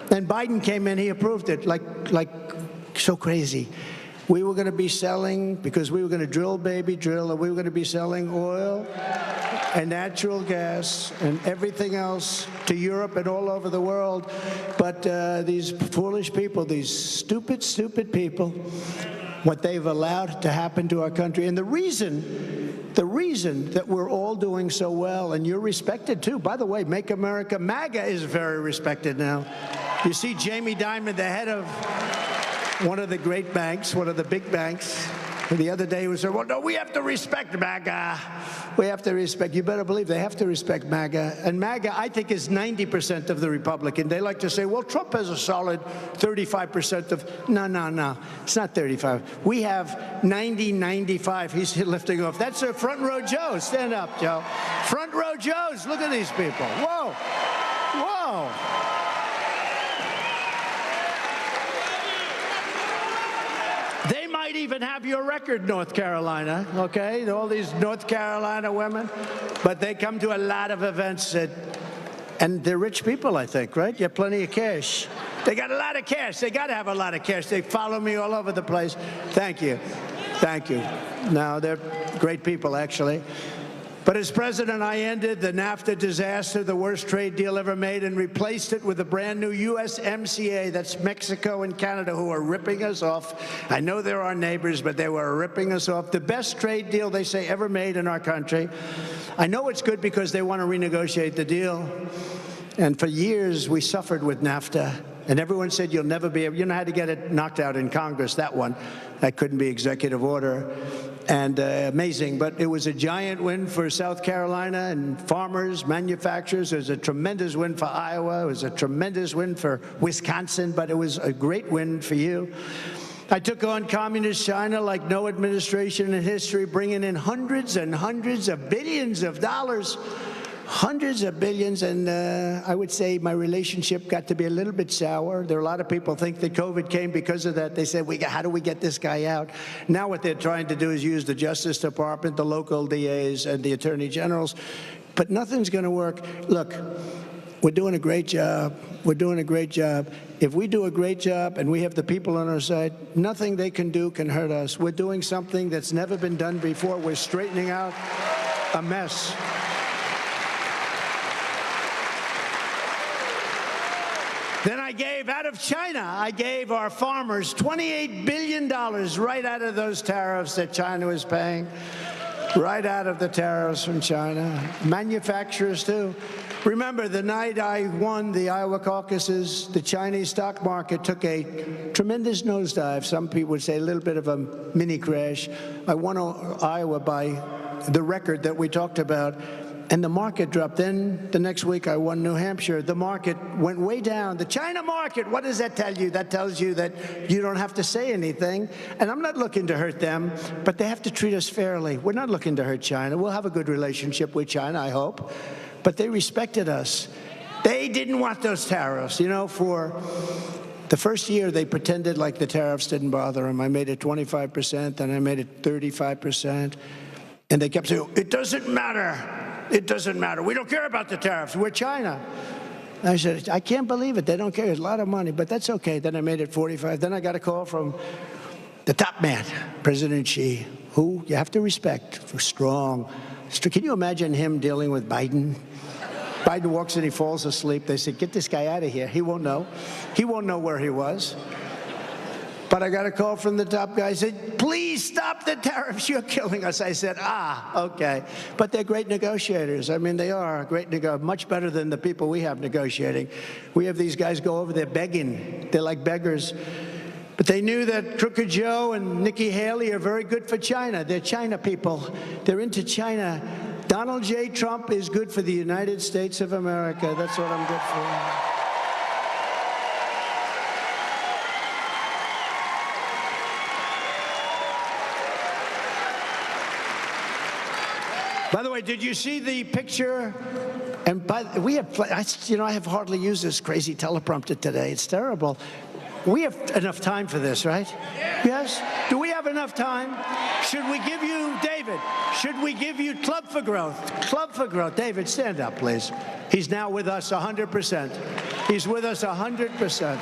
And Biden came in, he approved it, like so crazy. We were going to be selling, because we were going to drill, and we were going to be selling oil and natural gas and everything else to Europe and all over the world. But these foolish people, these stupid, stupid people, what they've allowed to happen to our country. And the reason that we're all doing so well, and you're respected too. By the way, Make America, MAGA is very respected now. You see Jamie Dimon, the head of one of the great banks, one of the big banks, The other day he was saying, well, no, we have to respect MAGA. We have to respect. You better believe they have to respect MAGA. And MAGA, I think, is 90% of the Republican. They like to say, well, Trump has a solid 35% of. No. It's not 35. We have 90, 95. He's lifting off. That's a front row Joe. Stand up, Joe. Front row Joes. Look at these people. Whoa. Whoa. They might even have your record, North Carolina, okay? All these North Carolina women. But they come to a lot of events, and they're rich people, I think, right? You have plenty of cash. They got a lot of cash. They got to have a lot of cash. They follow me all over the place. Thank you. Thank you. No, they're great people, actually. But as president, I ended the NAFTA disaster, the worst trade deal ever made, and replaced it with a brand new USMCA. That's Mexico and Canada, who are ripping us off. I know they're our neighbors, but they were ripping us off. The best trade deal, they say, ever made in our country. I know it's good because they want to renegotiate the deal. And for years, we suffered with NAFTA. And everyone said, you'll never be able, you know how to get it knocked out in Congress, that one. That couldn't be executive order. And amazing, but it was a giant win for South Carolina and farmers, manufacturers. It was a tremendous win for Iowa. It was a tremendous win for Wisconsin, but it was a great win for you. I took on communist China like no administration in history, bringing in hundreds and hundreds of billions of dollars. Hundreds of billions, and I would say my relationship got to be a little bit sour. There are a lot of people think that COVID came because of that. They said, how do we get this guy out? Now what they're trying to do is use the Justice Department, the local DAs, and the Attorney Generals. But nothing's going to work. Look, we're doing a great job. We're doing a great job. If we do a great job and we have the people on our side, nothing they can do can hurt us. We're doing something that's never been done before. We're straightening out a mess. Then I gave, out of China, I gave our farmers $28 billion right out of those tariffs that China was paying, right out of the tariffs from China. Manufacturers, too. Remember, the night I won the Iowa caucuses, the Chinese stock market took a tremendous nosedive. Some people would say a little bit of a mini crash. I won Iowa by the record that we talked about. And the market dropped. Then the next week I won New Hampshire. The market went way down. The China market, what does that tell you? That tells you that you don't have to say anything. And I'm not looking to hurt them, but they have to treat us fairly. We're not looking to hurt China. We'll have a good relationship with China, I hope. But they respected us. They didn't want those tariffs. You know, for the first year, they pretended like the tariffs didn't bother them. I made it 25%, then I made it 35%. And they kept saying, it doesn't matter. It doesn't matter. We don't care about the tariffs. We're China. I said, I can't believe it. They don't care. It's a lot of money, but that's okay. Then I made it 45. Then I got a call from the top man, President Xi, who you have to respect for strong. Can you imagine him dealing with Biden? Biden walks in, he falls asleep. They said, get this guy out of here. He won't know. He won't know where he was. But I got a call from the top guy. He said, please stop the tariffs. You're killing us. I said, okay. But they're great negotiators. I mean, they are great much better than the people we have negotiating. We have these guys go over there begging. They're like beggars. But they knew that Crooked Joe and Nikki Haley are very good for China. They're China people. They're into China. Donald J. Trump is good for the United States of America. That's what I'm good for. By the way, did you see the picture? And we have, I have hardly used this crazy teleprompter today. It's terrible. We have enough time for this, right? Yes? Do we have enough time? Should we give you, David, should we give you Club for Growth? Club for Growth. David, stand up, please. He's now with us 100%. He's with us 100%.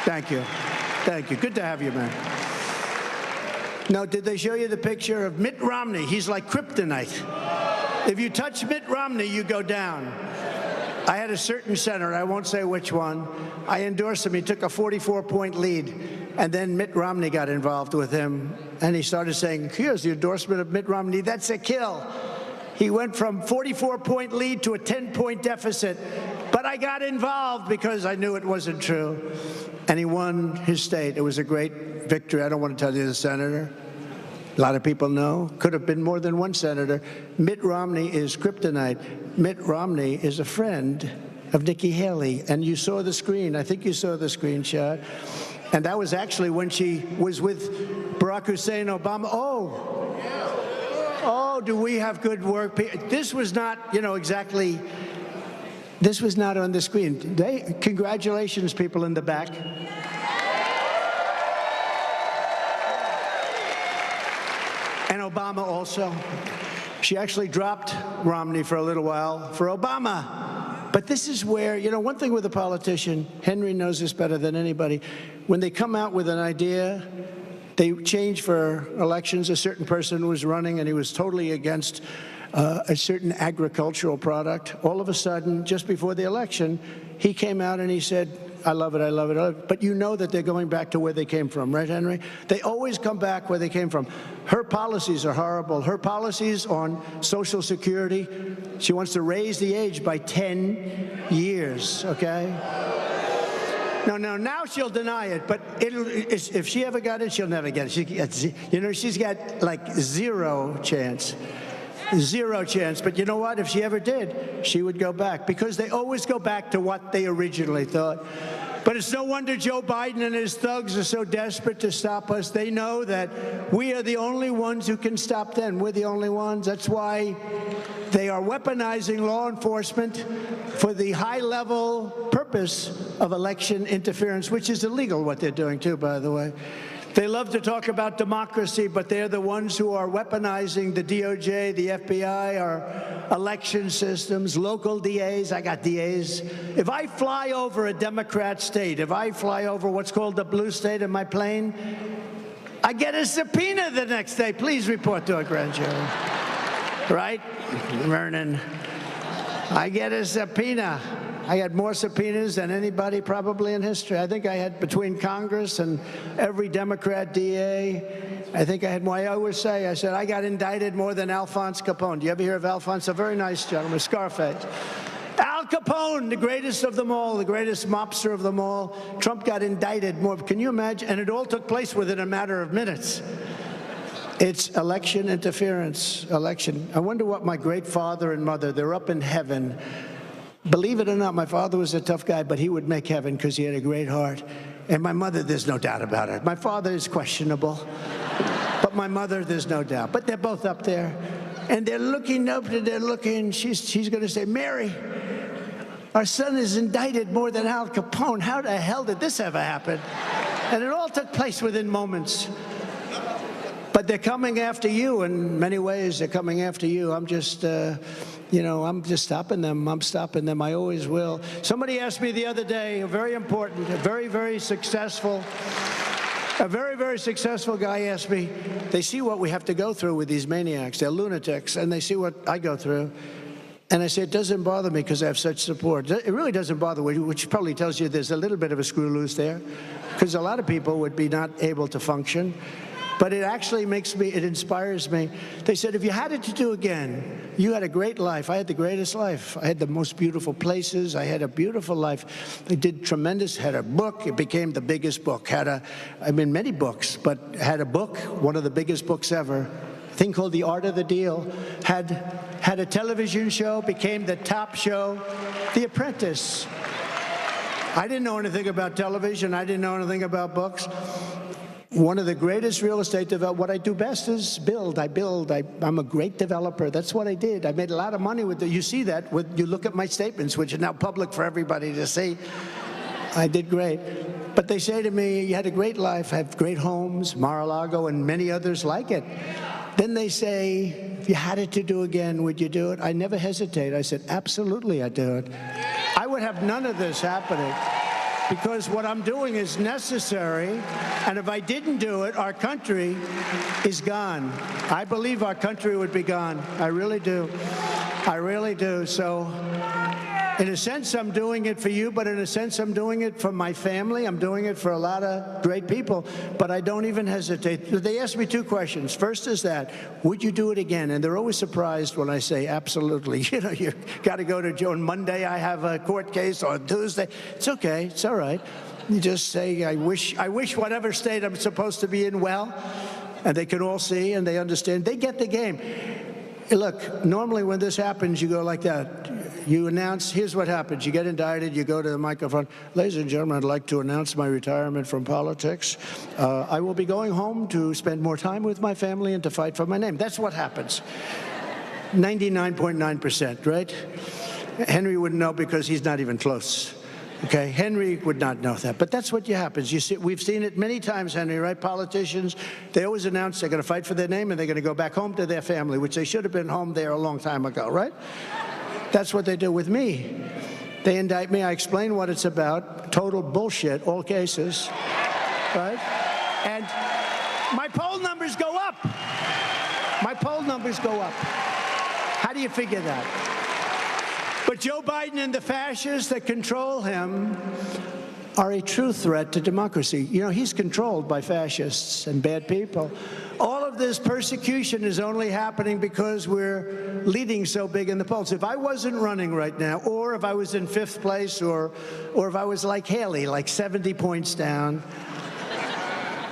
Thank you. Thank you. Good to have you, man. Now, did they show you the picture of Mitt Romney? He's like kryptonite. If you touch Mitt Romney, you go down. I had a certain senator, I won't say which one, I endorsed him. He took a 44-point lead, and then Mitt Romney got involved with him, and he started saying, here's the endorsement of Mitt Romney. That's a kill. He went from 44-point lead to a 10-point deficit, but I got involved because I knew it wasn't true, and he won his state. It was a great victory. I don't want to tell you the senator. A lot of people know. Could have been more than one senator. Mitt Romney is kryptonite. Mitt Romney is a friend of Nikki Haley. And you saw the screen. I think you saw the screenshot. And that was actually when she was with Barack Hussein Obama. Oh, do we have good work? This was not, exactly, this was not on the screen. Congratulations, people in the back. And Obama also. She actually dropped Romney for a little while for Obama. But this is where, one thing with a politician, Henry knows this better than anybody, when they come out with an idea, they change for elections. A certain person was running and he was totally against a certain agricultural product. All of a sudden, just before the election, he came out and he said, I love it, I love it, I love it. But you know that they're going back to where they came from, right, Henry? They always come back where they came from. Her policies are horrible. Her policies on Social Security, she wants to raise the age by 10 years, okay? No, now she'll deny it, but if she ever got it, she'll never get it. She's got like zero chance. Zero chance. But you know what? If she ever did, she would go back, because they always go back to what they originally thought. But it's no wonder Joe Biden and his thugs are so desperate to stop us. They know that we are the only ones who can stop them. We're the only ones. That's why they are weaponizing law enforcement for the high-level purpose of election interference, which is illegal, what they're doing, too, by the way. They love to talk about democracy, but they're the ones who are weaponizing the DOJ, the FBI, our election systems, local DAs. I got DAs. If I fly over a Democrat state, if I fly over what's called the blue state in my plane, I get a subpoena the next day. Please report to a grand jury. Right, Vernon? I get a subpoena. I had more subpoenas than anybody probably in history. I think I had, between Congress and every Democrat DA, I think I had more. I always say, I said, I got indicted more than Alphonse Capone. Do you ever hear of Alphonse? A very nice gentleman, Scarface. Al Capone, the greatest of them all, the greatest mobster of them all. Trump got indicted more. Can you imagine? And it all took place within a matter of minutes. It's election interference, election. I wonder what my great father and mother, they're up in heaven. Believe it or not, my father was a tough guy, but he would make heaven because he had a great heart. And my mother, there's no doubt about it. My father is questionable, but my mother, there's no doubt. But they're both up there, and they're looking up, and they're looking. She's going to say, Mary, our son is indicted more than Al Capone. How the hell did this ever happen? And it all took place within moments. But they're coming after you in many ways. They're coming after you. I'm just, I'm just stopping them. I'm stopping them. I always will. Somebody asked me the other day, a very important, a very, very successful guy asked me, they see what we have to go through with these maniacs. They're lunatics, and they see what I go through. And I say, it doesn't bother me because I have such support. It really doesn't bother me, which probably tells you there's a little bit of a screw loose there, because a lot of people would be not able to function. But it actually it inspires me. They said, if you had it to do again, you had a great life. I had the greatest life. I had the most beautiful places. I had a beautiful life. I did tremendous, had a book. It became the biggest book. Many books, but had a book, one of the biggest books ever, a thing called The Art of the Deal. Had a television show, became the top show, The Apprentice. I didn't know anything about television. I didn't know anything about books. One of the greatest real estate developers, what I do best is build. I'm a great developer. That's what I did. I made a lot of money with it. You see that when you look at my statements, which are now public for everybody to see. I did great. But they say to me, you had a great life, have great homes, Mar-a-Lago, and many others like it. Then they say, if you had it to do again, would you do it? I never hesitate. I said, absolutely, I'd do it. I would have none of this happening, because what I'm doing is necessary, and if I didn't do it, our country is gone. I believe our country would be gone. I really do. I really do. So in a sense, I'm doing it for you, but in a sense, I'm doing it for my family. I'm doing it for a lot of great people, but I don't even hesitate. They asked me two questions. First is that, would you do it again? And they're always surprised when I say absolutely. You got to go to Joe. On Monday, I have a court case. On Tuesday, it's okay. It's all right. You just say, I wish whatever state I'm supposed to be in well. and they can all see and they understand. They get the game. Look, normally when this happens, you go like that. You announce, here's what happens. You get indicted, you go to the microphone. Ladies and gentlemen, I'd like to announce my retirement from politics. I will be going home to spend more time with my family and to fight for my name. That's what happens. 99.9%, right? Henry wouldn't know because he's not even close. Okay, Henry would not know that, but that's what happens. You see, we've seen it many times, Henry, right? Politicians, they always announce they're going to fight for their name and they're going to go back home to their family, which they should have been home there a long time ago, right? That's what they do with me. They indict me, I explain what it's about, total bullshit, all cases, right? And my poll numbers go up. My poll numbers go up. How do you figure that? But Joe Biden and the fascists that control him are a true threat to democracy. You know, he's controlled by fascists and bad people. All of this persecution is only happening because we're leading so big in the polls. If I wasn't running right now, or if I was in 5th place, or if I was like Haley, like 70 points down,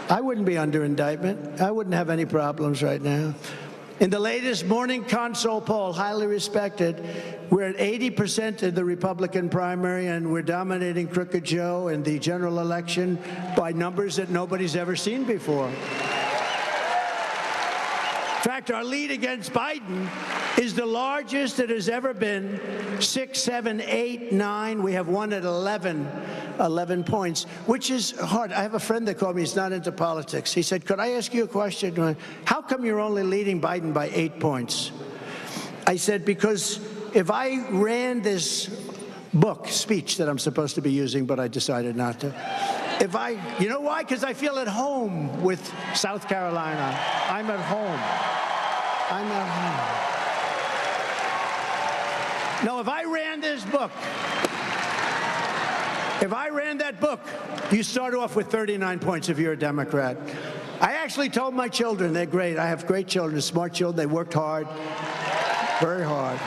I wouldn't be under indictment. I wouldn't have any problems right now. In the latest Morning Consult poll, highly respected, we're at 80% in the Republican primary, and we're dominating Crooked Joe in the general election by numbers that nobody's ever seen before. In fact, our lead against Biden is the largest it has ever been, 6, 7, 8, 9. We have one at 11 points, which is hard. I have a friend that called me. He's not into politics. He said, could I ask you a question? How come you're only leading Biden by 8 points? I said, because if I ran this speech that I'm supposed to be using, but I decided not to, you know why? Because I feel at home with South Carolina. I'm at home. I'm at home. No, if I ran this book, if I ran that book, you start off with 39 points if you're a Democrat. I actually told my children, they're great. I have great children, smart children. They worked hard, very hard.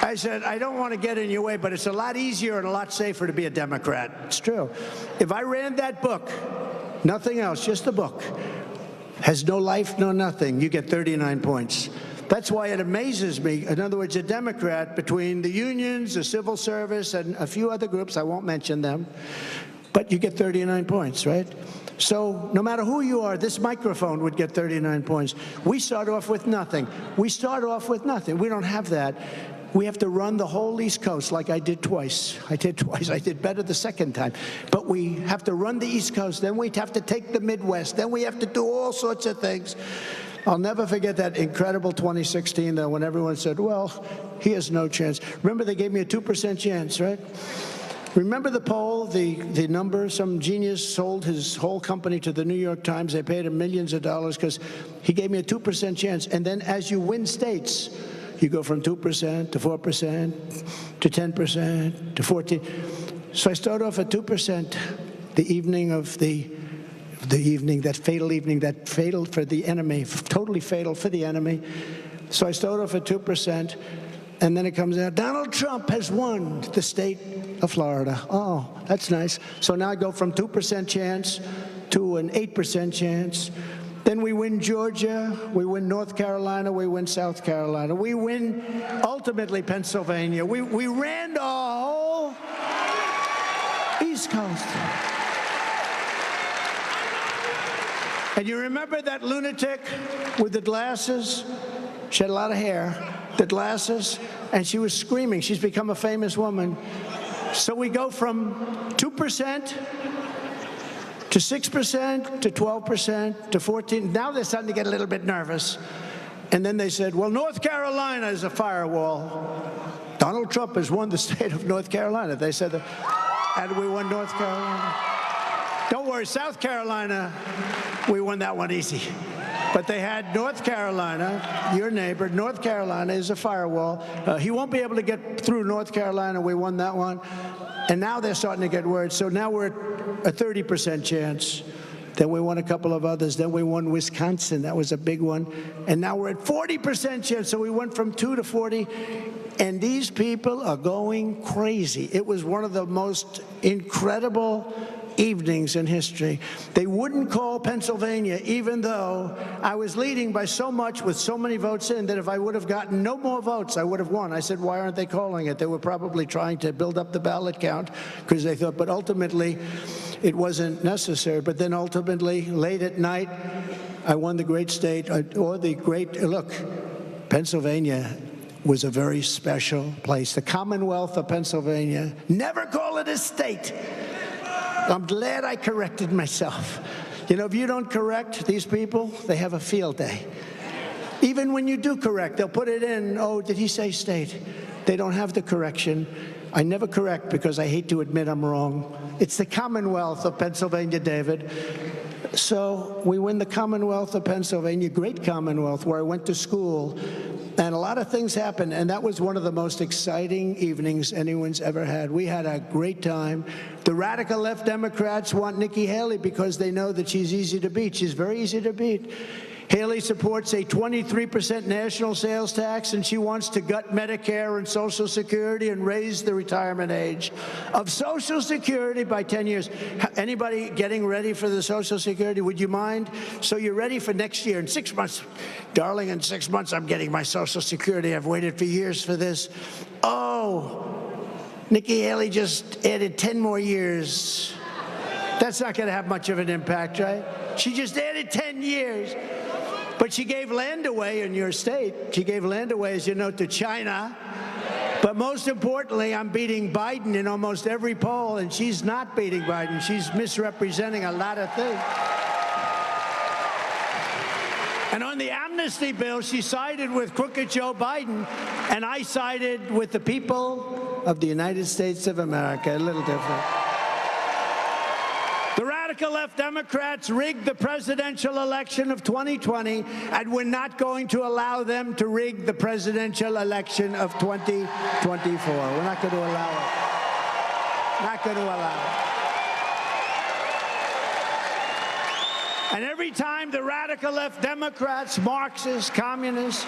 I said, I don't want to get in your way, but it's a lot easier and a lot safer to be a Democrat. It's true. If I ran that book, nothing else, just the book, has no life, no nothing, you get 39 points. That's why it amazes me. In other words, a Democrat, between the unions, the civil service, and a few other groups, I won't mention them, but you get 39 points, right? So no matter who you are, this microphone would get 39 points. We start off with nothing. We start off with nothing. We don't have that. We have to run the whole East Coast like I did twice. I did better the second time. But we have to run the East Coast. Then we have to take the Midwest. Then we have to do all sorts of things. I'll never forget that incredible 2016, though, when everyone said, well, he has no chance. Remember, they gave me a 2% chance, right? Remember the poll, the number? Some genius sold his whole company to the New York Times. They paid him millions of dollars because he gave me a 2% chance. And then as you win states, you go from 2% to 4% to 10% to 14%. So I started off at 2% the evening of the evening, that fatal for the enemy, totally fatal for the enemy. So I started off at 2%, and then it comes out, Donald Trump has won the state of Florida. Oh, that's nice. So now I go from 2% chance to an 8% chance. Then we win Georgia, we win North Carolina, we win South Carolina. We win, ultimately, Pennsylvania. We ran the whole East Coast. And you remember that lunatic with the glasses? She had a lot of hair, the glasses, and she was screaming. She's become a famous woman. So we go from 2% to 6% to 12% to 14%. Now they're starting to get a little bit nervous. And then they said, well, North Carolina is a firewall. Donald Trump has won the state of North Carolina. They said that, and we won North Carolina. Don't worry, South Carolina, we won that one easy. But they had North Carolina, your neighbor. North Carolina is a firewall. He won't be able to get through North Carolina. We won that one. And now they're starting to get worried. So now we're at a 30% chance. Then we won a couple of others. Then we won Wisconsin. That was a big one. And now we're at 40% chance. So we went from 2 to 40. And these people are going crazy. It was one of the most incredible evenings in history. They wouldn't call Pennsylvania, even though I was leading by so much with so many votes in that if I would have gotten no more votes, I would have won. I said, why aren't they calling it? They were probably trying to build up the ballot count because they thought, but ultimately it wasn't necessary. But then ultimately, late at night, I won the great state, or the great, look, Pennsylvania was a very special place. The Commonwealth of Pennsylvania, never call it a state. I'm glad I corrected myself. You know, if you don't correct these people, they have a field day. Even when you do correct, they'll put it in, oh, did he say state? They don't have the correction. I never correct because I hate to admit I'm wrong. It's the Commonwealth of Pennsylvania, David. So we win the Commonwealth of Pennsylvania, great Commonwealth, where I went to school. And a lot of things happened, and that was one of the most exciting evenings anyone's ever had. We had a great time. The radical left Democrats want Nikki Haley because they know that she's easy to beat. She's very easy to beat. Haley supports a 23% national sales tax, and she wants to gut Medicare and Social Security and raise the retirement age of Social Security by 10 years. Anybody getting ready for the Social Security? Would you mind? So you're ready for next year. In 6 months, darling, in 6 months, I'm getting my Social Security. I've waited for years for this. Oh, Nikki Haley just added 10 more years. That's not going to have much of an impact, right? She just added 10 years. But she gave land away in your state. She gave land away, as you know, to China. But most importantly, I'm beating Biden in almost every poll, and she's not beating Biden. She's misrepresenting a lot of things. And on the amnesty bill, she sided with crooked Joe Biden, and I sided with the people of the United States of America. A little different. The radical left Democrats rigged the presidential election of 2020, and we're not going to allow them to rig the presidential election of 2024. We're not going to allow it. Not going to allow it. And every time the radical left Democrats, Marxists, communists,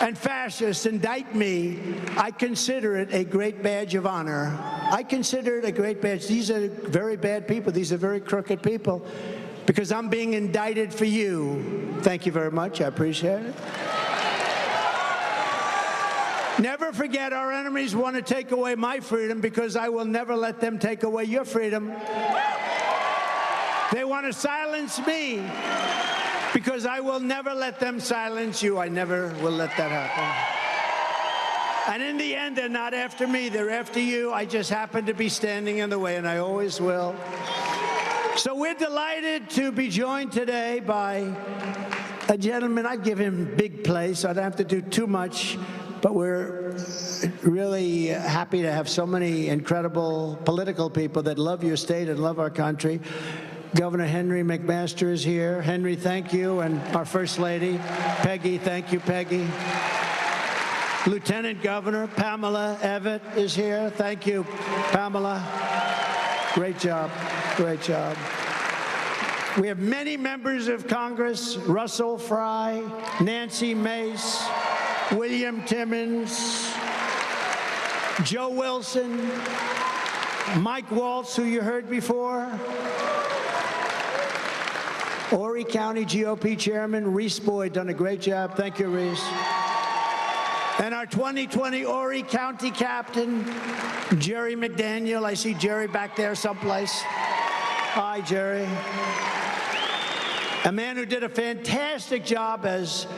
and fascists indict me, I consider it a great badge of honor. I consider it a great badge. These are very bad people. These are very crooked people because I'm being indicted for you. Thank you very much. I appreciate it. Never forget, our enemies want to take away my freedom because I will never let them take away your freedom. They want to silence me because I will never let them silence you. I never will let that happen. And in the end, they're not after me. They're after you. I just happen to be standing in the way, and I always will. So we're delighted to be joined today by a gentleman. I'd give him big place. I don't have to do too much, but we're really happy to have so many incredible political people that love your state and love our country. Governor Henry McMaster is here. Henry, thank you. And our First Lady, Peggy, thank you, Peggy. Lieutenant Governor Pamela Evett is here. Thank you, Pamela. Great job. Great job. We have many members of Congress: Russell Fry, Nancy Mace, William Timmons, Joe Wilson, Mike Waltz, who you heard before, Horry County GOP Chairman Reese Boyd, done a great job. Thank you, Reese. And our 2020 Horry County Captain, Jerry McDaniel. I see Jerry back there someplace. Hi, Jerry. A man who did a fantastic job as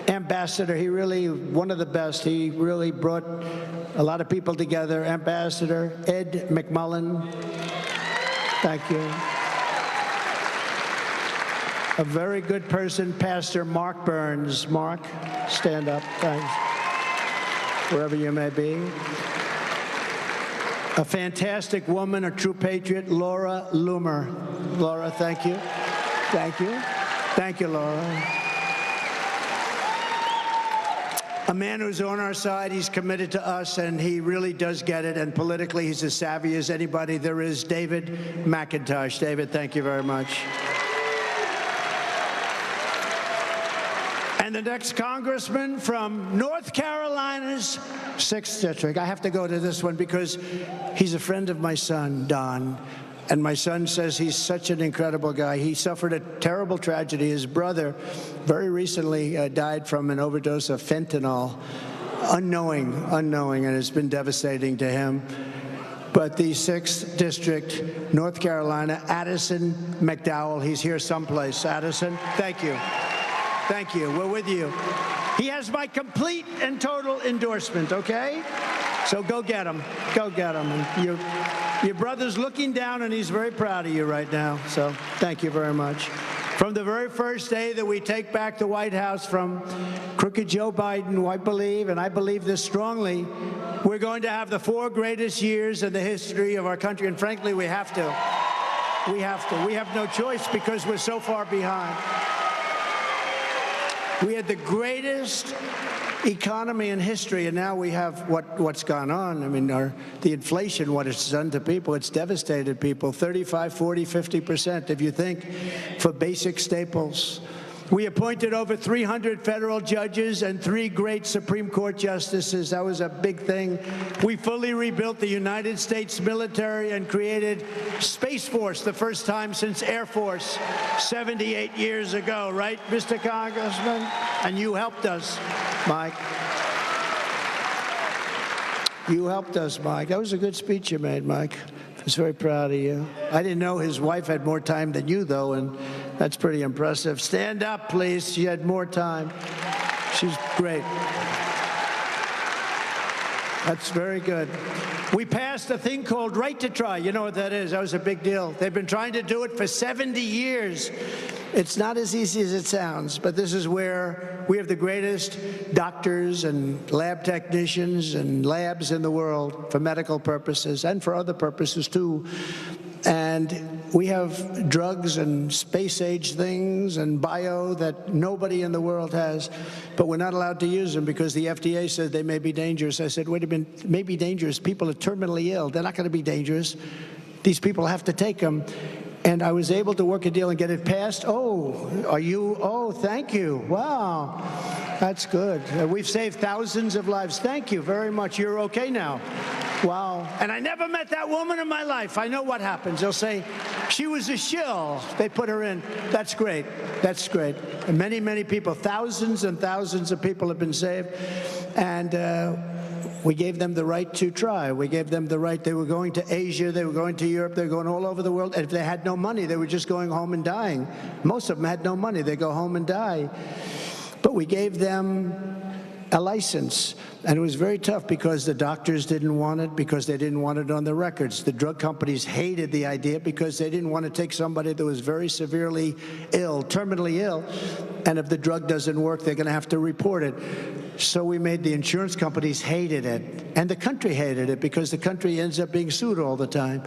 ambassador. He really, one of the best. He really brought a lot of people together. Ambassador Ed McMullen. Thank you. A very good person, Pastor Mark Burns. Mark, stand up. Thanks. Wherever you may be. A fantastic woman, a true patriot, Laura Loomer. Laura, thank you. Thank you. Thank you, Laura. A man who's on our side, he's committed to us, and he really does get it, and politically he's as savvy as anybody there is, David McIntosh. David, thank you very much. And the next congressman from North Carolina's 6th District. I have to go to this one because he's a friend of my son, Don. And my son says he's such an incredible guy. He suffered a terrible tragedy. His brother very recently died from an overdose of fentanyl, unknowing, and it's been devastating to him. But the 6th District, North Carolina, Addison McDowell, he's here someplace. Addison, thank you. Thank you. We're with you. He has my complete and total endorsement, okay? So go get him. Go get him. Your brother's looking down, and he's very proud of you right now. So thank you very much. From the very first day that we take back the White House from crooked Joe Biden, I believe, and I believe this strongly, we're going to have the 4 greatest years in the history of our country. And frankly, we have to. We have to. We have no choice because we're so far behind. We had the greatest economy in history, and now we have what's gone on. I mean, the inflation, what it's done to people, it's devastated people, 35, 40, 50%, if you think, for basic staples. We appointed over 300 federal judges and 3 great Supreme Court justices. That was a big thing. We fully rebuilt the United States military and created Space Force, the first time since Air Force 78 years ago, right, Mr. Congressman? And you helped us, Mike. You helped us, Mike. That was a good speech you made, Mike. I was very proud of you. I didn't know his wife had more time than you, though, and that's pretty impressive. Stand up, please. She had more time. She's great. That's very good. We passed a thing called Right to Try. You know what that is? That was a big deal. They've been trying to do it for 70 years. It's not as easy as it sounds, but this is where we have the greatest doctors and lab technicians and labs in the world for medical purposes and for other purposes, too. And we have drugs and space-age things and bio that nobody in the world has, but we're not allowed to use them because the FDA said they may be dangerous. I said, wait a minute, may be dangerous. People are terminally ill. They're not going to be dangerous. These people have to take them. And I was able to work a deal and get it passed. Oh, are you? Oh, thank you. Wow. That's good. We've saved thousands of lives. Thank you very much. You're okay now. Wow. And I never met that woman in my life. I know what happens. They'll say, she was a shill. They put her in. That's great. That's great. And many, many people, thousands and thousands of people have been saved. And we gave them the right to try. We gave them the right. They were going to Asia. They were going to Europe. They were going all over the world. And if they had no money, they were just going home and dying. Most of them had no money. They go home and die. But we gave them a license. And it was very tough because the doctors didn't want it, because they didn't want it on the records. The drug companies hated the idea because they didn't want to take somebody that was very severely ill, terminally ill, and if the drug doesn't work, they're going to have to report it. So we made the insurance companies hated it, and the country hated it because the country ends up being sued all the time.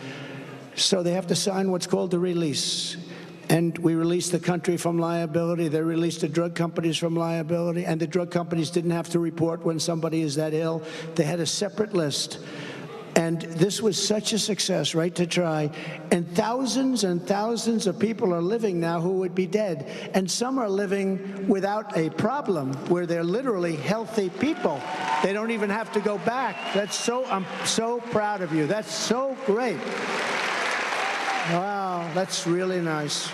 So they have to sign what's called a release. And we released the country from liability. They released the drug companies from liability. And the drug companies didn't have to report when somebody is that ill. They had a separate list. And this was such a success, Right to Try. And thousands of people are living now who would be dead. And some are living without a problem, where they're literally healthy people. They don't even have to go back. I'm so proud of you. That's so great. Wow, that's really nice.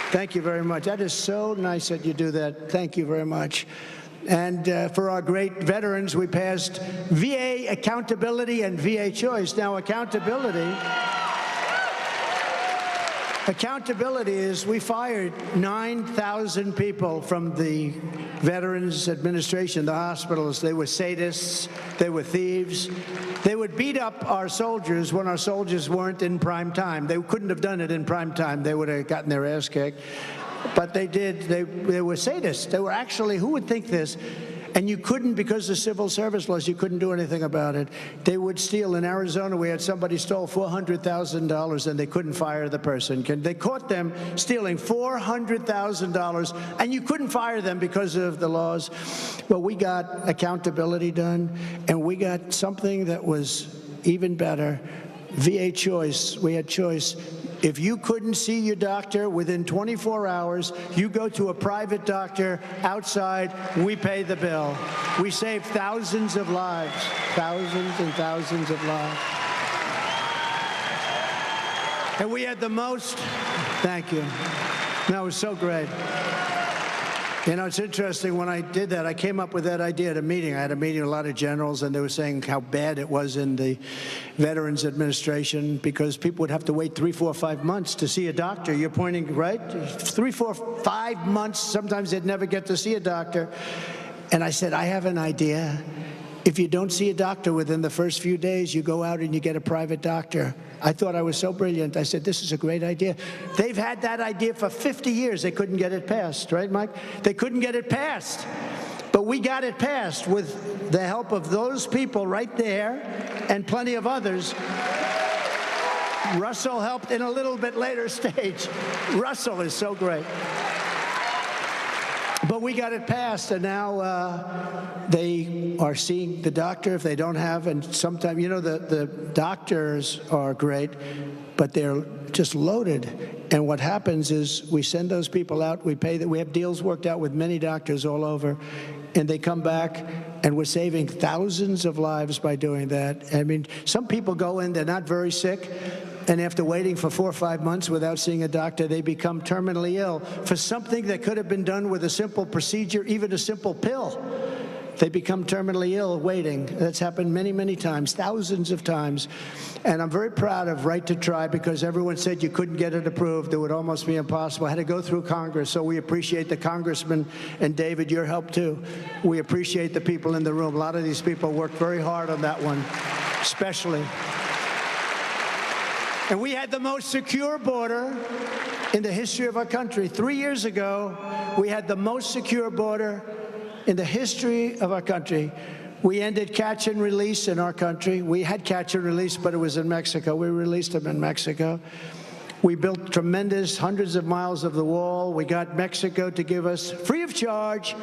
Thank you very much. That is so nice that you do that. Thank you very much. And for our great veterans, we passed VA accountability and VA choice. Now, accountability is we fired 9,000 people from the Veterans Administration, the hospitals. They were sadists. They were thieves. They would beat up our soldiers when our soldiers weren't in prime time. They couldn't have done it in prime time. They would have gotten their ass kicked. But they did. They were sadists. They were actually, who would think this? And you couldn't, because of civil service laws, you couldn't do anything about it. They would steal. In Arizona, we had somebody stole $400,000 and they couldn't fire the person. They caught them stealing $400,000 and you couldn't fire them because of the laws. Well, we got accountability done, and we got something that was even better. VA choice. We had choice. If you couldn't see your doctor within 24 hours, you go to a private doctor outside, we pay the bill. We saved thousands of lives, thousands and thousands of lives. And we had the most, thank you. That was so great. You know, it's interesting, when I did that, I came up with that idea at a meeting. I had a meeting with a lot of generals, and they were saying how bad it was in the Veterans Administration because people would have to wait 3, 4, 5 months to see a doctor. You're pointing, right? 3, 4, 5 months. Sometimes they'd never get to see a doctor. And I said, I have an idea. If you don't see a doctor within the first few days, you go out and you get a private doctor. I thought I was so brilliant. I said, this is a great idea. They've had that idea for 50 years. They couldn't get it passed, right, Mike? They couldn't get it passed. But we got it passed with the help of those people right there and plenty of others. Russell helped in a little bit later stage. Russell is so great. But we got it passed, and now they are seeing the doctor if they don't have, and sometimes, you know, the doctors are great, but they're just loaded. And what happens is we send those people out, we pay that, we have deals worked out with many doctors all over, and they come back, and we're saving thousands of lives by doing that. I mean, some people go in, they're not very sick, and after waiting for 4 or 5 months without seeing a doctor, they become terminally ill for something that could have been done with a simple procedure, even a simple pill. They become terminally ill waiting. That's happened many, many times, thousands of times. And I'm very proud of Right to Try because everyone said you couldn't get it approved. It would almost be impossible. I had to go through Congress, so we appreciate the congressman and David, your help too. We appreciate the people in the room. A lot of these people worked very hard on that one, especially. And we had the most secure border in the history of our country. 3 years ago, we had the most secure border in the history of our country. We ended catch and release in our country. We had catch and release, but it was in Mexico. We released them in Mexico. We built tremendous hundreds of miles of the wall. We got Mexico to give us, free of charge,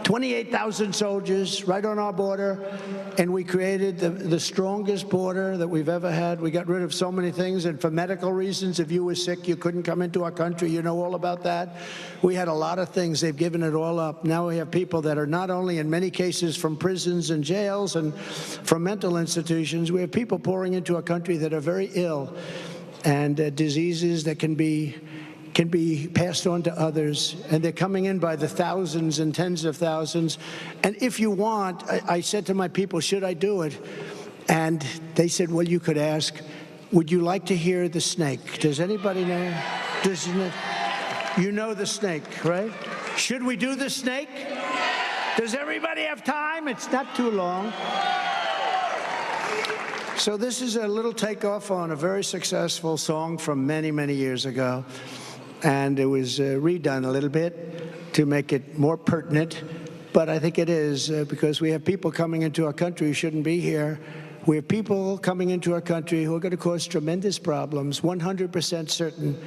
28,000 soldiers right on our border, and we created the strongest border that we've ever had. We got rid of so many things, and for medical reasons, if you were sick, you couldn't come into our country. You know all about that. We had a lot of things. They've given it all up. Now we have people that are not only, in many cases, from prisons and jails and from mental institutions. We have people pouring into our country that are very ill, and diseases that can be passed on to others, and they're coming in by the thousands and tens of thousands. And if you want, I said to my people, should I do it? And they said, well, you could ask, would you like to hear the snake? Does anybody know? You know the snake, right? Should we do the snake? Does everybody have time? It's not too long. So this is a little takeoff on a very successful song from many, many years ago. And it was redone a little bit to make it more pertinent. But I think it is because we have people coming into our country who shouldn't be here. We have people coming into our country who are going to cause tremendous problems, 100% certain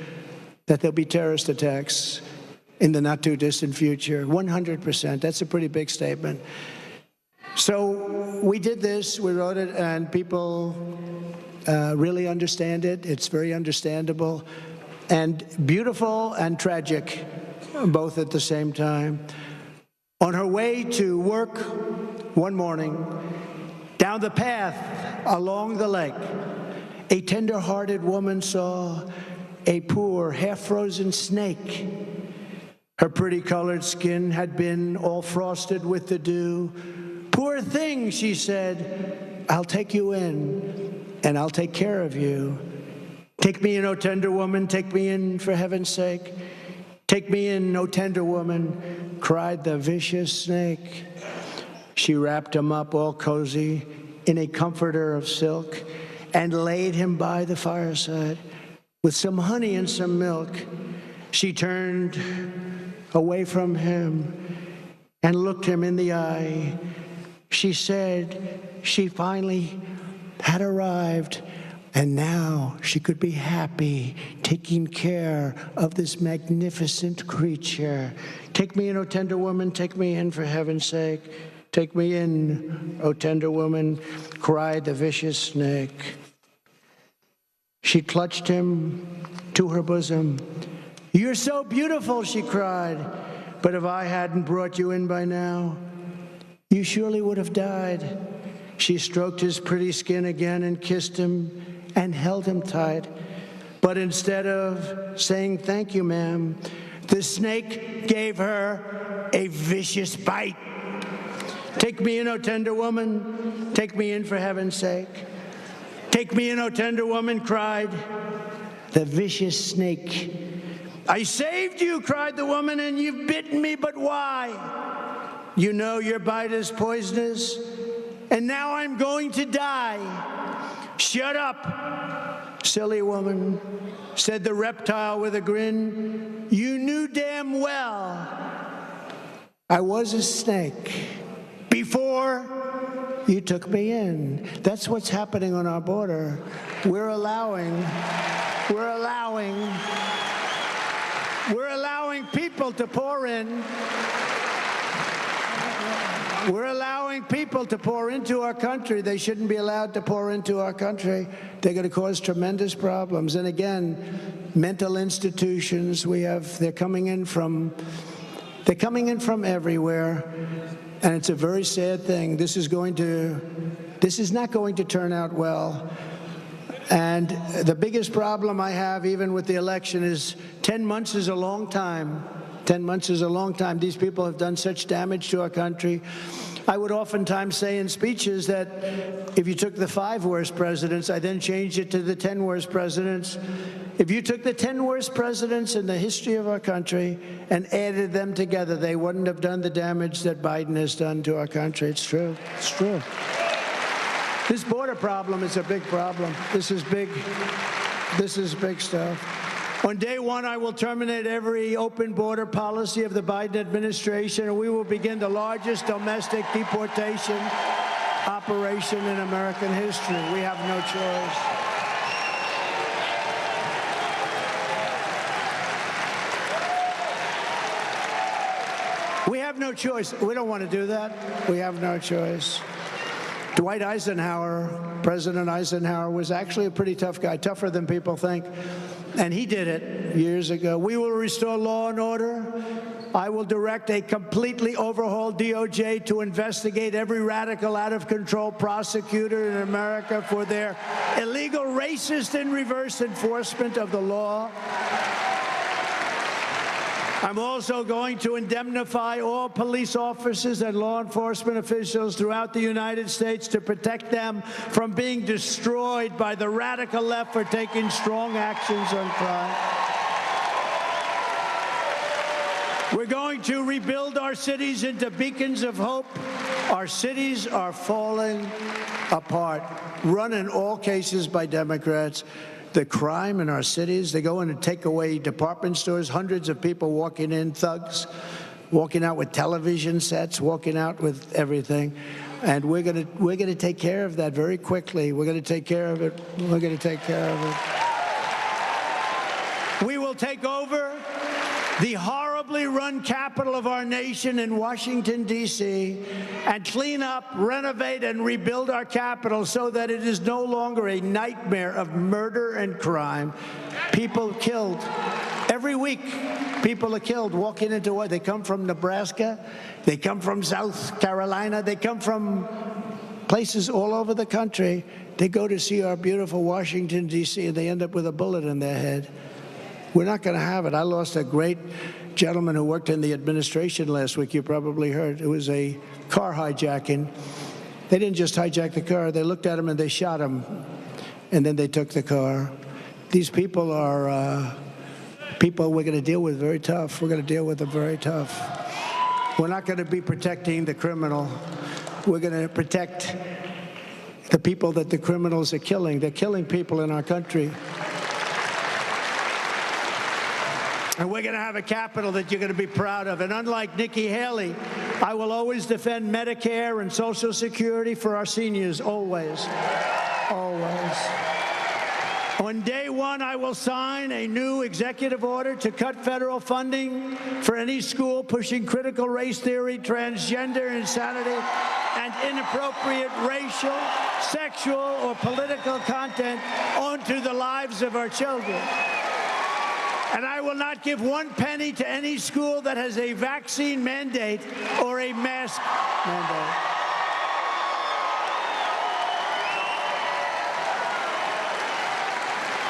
that there'll be terrorist attacks in the not-too-distant future, 100%. That's a pretty big statement. So we did this, we wrote it, and people really understand it. It's very understandable and beautiful and tragic, both at the same time. On her way to work one morning, down the path along the lake, a tender-hearted woman saw a poor, half-frozen snake. Her pretty colored skin had been all frosted with the dew. Poor thing, she said, I'll take you in, and I'll take care of you. Take me in, O tender woman, take me in for heaven's sake. Take me in, O tender woman, cried the vicious snake. She wrapped him up all cozy in a comforter of silk and laid him by the fireside with some honey and some milk. She turned away from him and looked him in the eye. She said she finally had arrived, and now she could be happy taking care of this magnificent creature. Take me in, O tender woman, take me in for heaven's sake. Take me in, O tender woman, cried the vicious snake. She clutched him to her bosom. You're so beautiful, she cried, but if I hadn't brought you in by now, you surely would have died. She stroked his pretty skin again and kissed him and held him tight. But instead of saying, "Thank you, ma'am," the snake gave her a vicious bite. "Take me in, O tender woman. Take me in for heaven's sake. Take me in, O tender woman," cried the vicious snake. "I saved you," cried the woman, "and you've bitten me, but why? You know your bite is poisonous, and now I'm going to die." "Shut up, silly woman," said the reptile with a grin. "You knew damn well I was a snake before you took me in." That's what's happening on our border. We're allowing people to pour in. We're allowing people to pour into our country. They shouldn't be allowed to pour into our country. They're going to cause tremendous problems. And again, mental institutions, they're coming in from everywhere. And it's a very sad thing. This is not going to turn out well. And the biggest problem I have, even with the election, is 10 months is a long time. 10 months is a long time. These people have done such damage to our country. I would oftentimes say in speeches that if you took the 5 worst presidents, I then changed it to the 10 worst presidents. If you took the 10 worst presidents in the history of our country and added them together, they wouldn't have done the damage that Biden has done to our country. It's true. It's true. This border problem is a big problem. This is big. This is big stuff. On day one, I will terminate every open border policy of the Biden administration, and we will begin the largest domestic deportation operation in American history. We have no choice. We have no choice. We don't want to do that. We have no choice. Dwight Eisenhower, President Eisenhower, was actually a pretty tough guy, tougher than people think. And he did it years ago. We will restore law and order. I will direct a completely overhauled DOJ to investigate every radical, out-of-control prosecutor in America for their illegal, racist, and reverse enforcement of the law. I'm also going to indemnify all police officers and law enforcement officials throughout the United States to protect them from being destroyed by the radical left for taking strong actions on crime. We're going to rebuild our cities into beacons of hope. Our cities are falling apart, run in all cases by Democrats. The crime in our cities, they go in and take away department stores, hundreds of people walking in, thugs, walking out with television sets, walking out with everything. And we're going to take care of that very quickly. We're going to take care of it. We're going to take care of it. We will take over the horribly run capital of our nation in Washington, D.C., and clean up, renovate, and rebuild our capital so that it is no longer a nightmare of murder and crime. People killed. Every week, people are killed walking into what? They come from Nebraska. They come from South Carolina. They come from places all over the country. They go to see our beautiful Washington, D.C., and they end up with a bullet in their head. We're not going to have it. I lost a great gentleman who worked in the administration last week. You probably heard. It was a car hijacking. They didn't just hijack the car. They looked at him and they shot him, and then they took the car. These people are people we're going to deal with very tough. We're going to deal with them very tough. We're not going to be protecting the criminal. We're going to protect the people that the criminals are killing. They're killing people in our country. And we're going to have a capital that you're going to be proud of. And unlike Nikki Haley, I will always defend Medicare and Social Security for our seniors, always, always. On day one, I will sign a new executive order to cut federal funding for any school pushing critical race theory, transgender insanity, and inappropriate racial, sexual, or political content onto the lives of our children. And I will not give 1 penny to any school that has a vaccine mandate or a mask mandate.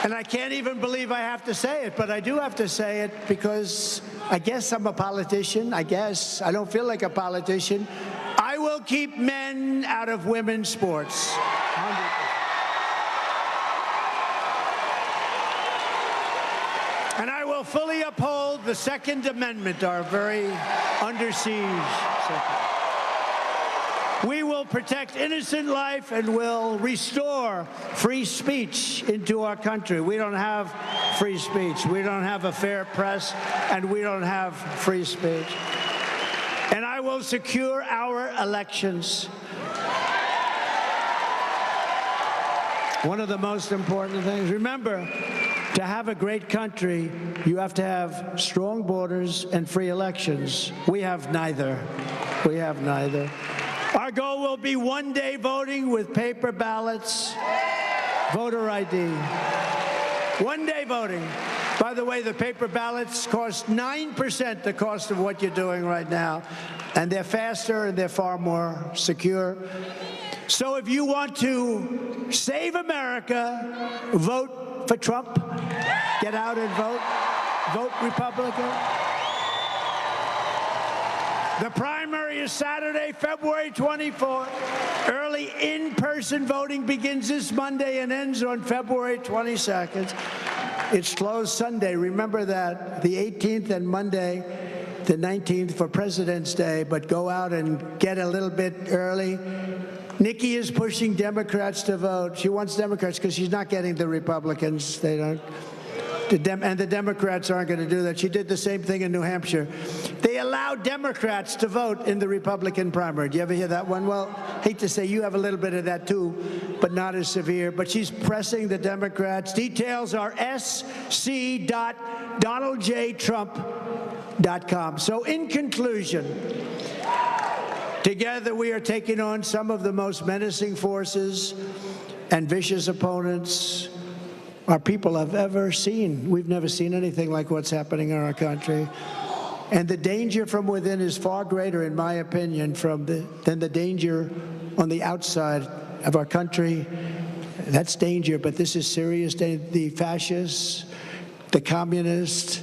And I can't even believe I have to say it, but I do have to say it because I guess I'm a politician. I guess. I don't feel like a politician. I will keep men out of women's sports. 100%. And I will fully uphold the Second Amendment, our very under siege. We will protect innocent life and will restore free speech into our country. We don't have free speech. We don't have a fair press, and we don't have free speech. And I will secure our elections. One of the most important things, remember, to have a great country, you have to have strong borders and free elections. We have neither. We have neither. Our goal will be one-day voting with paper ballots, voter ID. One-day voting. By the way, the paper ballots cost 9% the cost of what you're doing right now, and they're faster and they're far more secure. So if you want to save America, vote for Trump. Get out and vote. Vote Republican. The primary is Saturday, February 24th. Early in-person voting begins this Monday and ends on February 22nd. It's closed Sunday. Remember that. The 18th and Monday, the 19th for President's Day, but go out and get a little bit early. Nikki is pushing Democrats to vote. She wants Democrats because she's not getting the Republicans. They don't. And the Democrats aren't going to do that. She did the same thing in New Hampshire. They allowed Democrats to vote in the Republican primary. Do you ever hear that one? Well, hate to say you have a little bit of that too, but not as severe. But she's pressing the Democrats. Details are sc.donaldjtrump.com. So in conclusion, together we are taking on some of the most menacing forces and vicious opponents our people have ever seen. We've never seen anything like what's happening in our country. And the danger from within is far greater, in my opinion, than the danger on the outside of our country. That's danger, but this is serious. The fascists, the communists,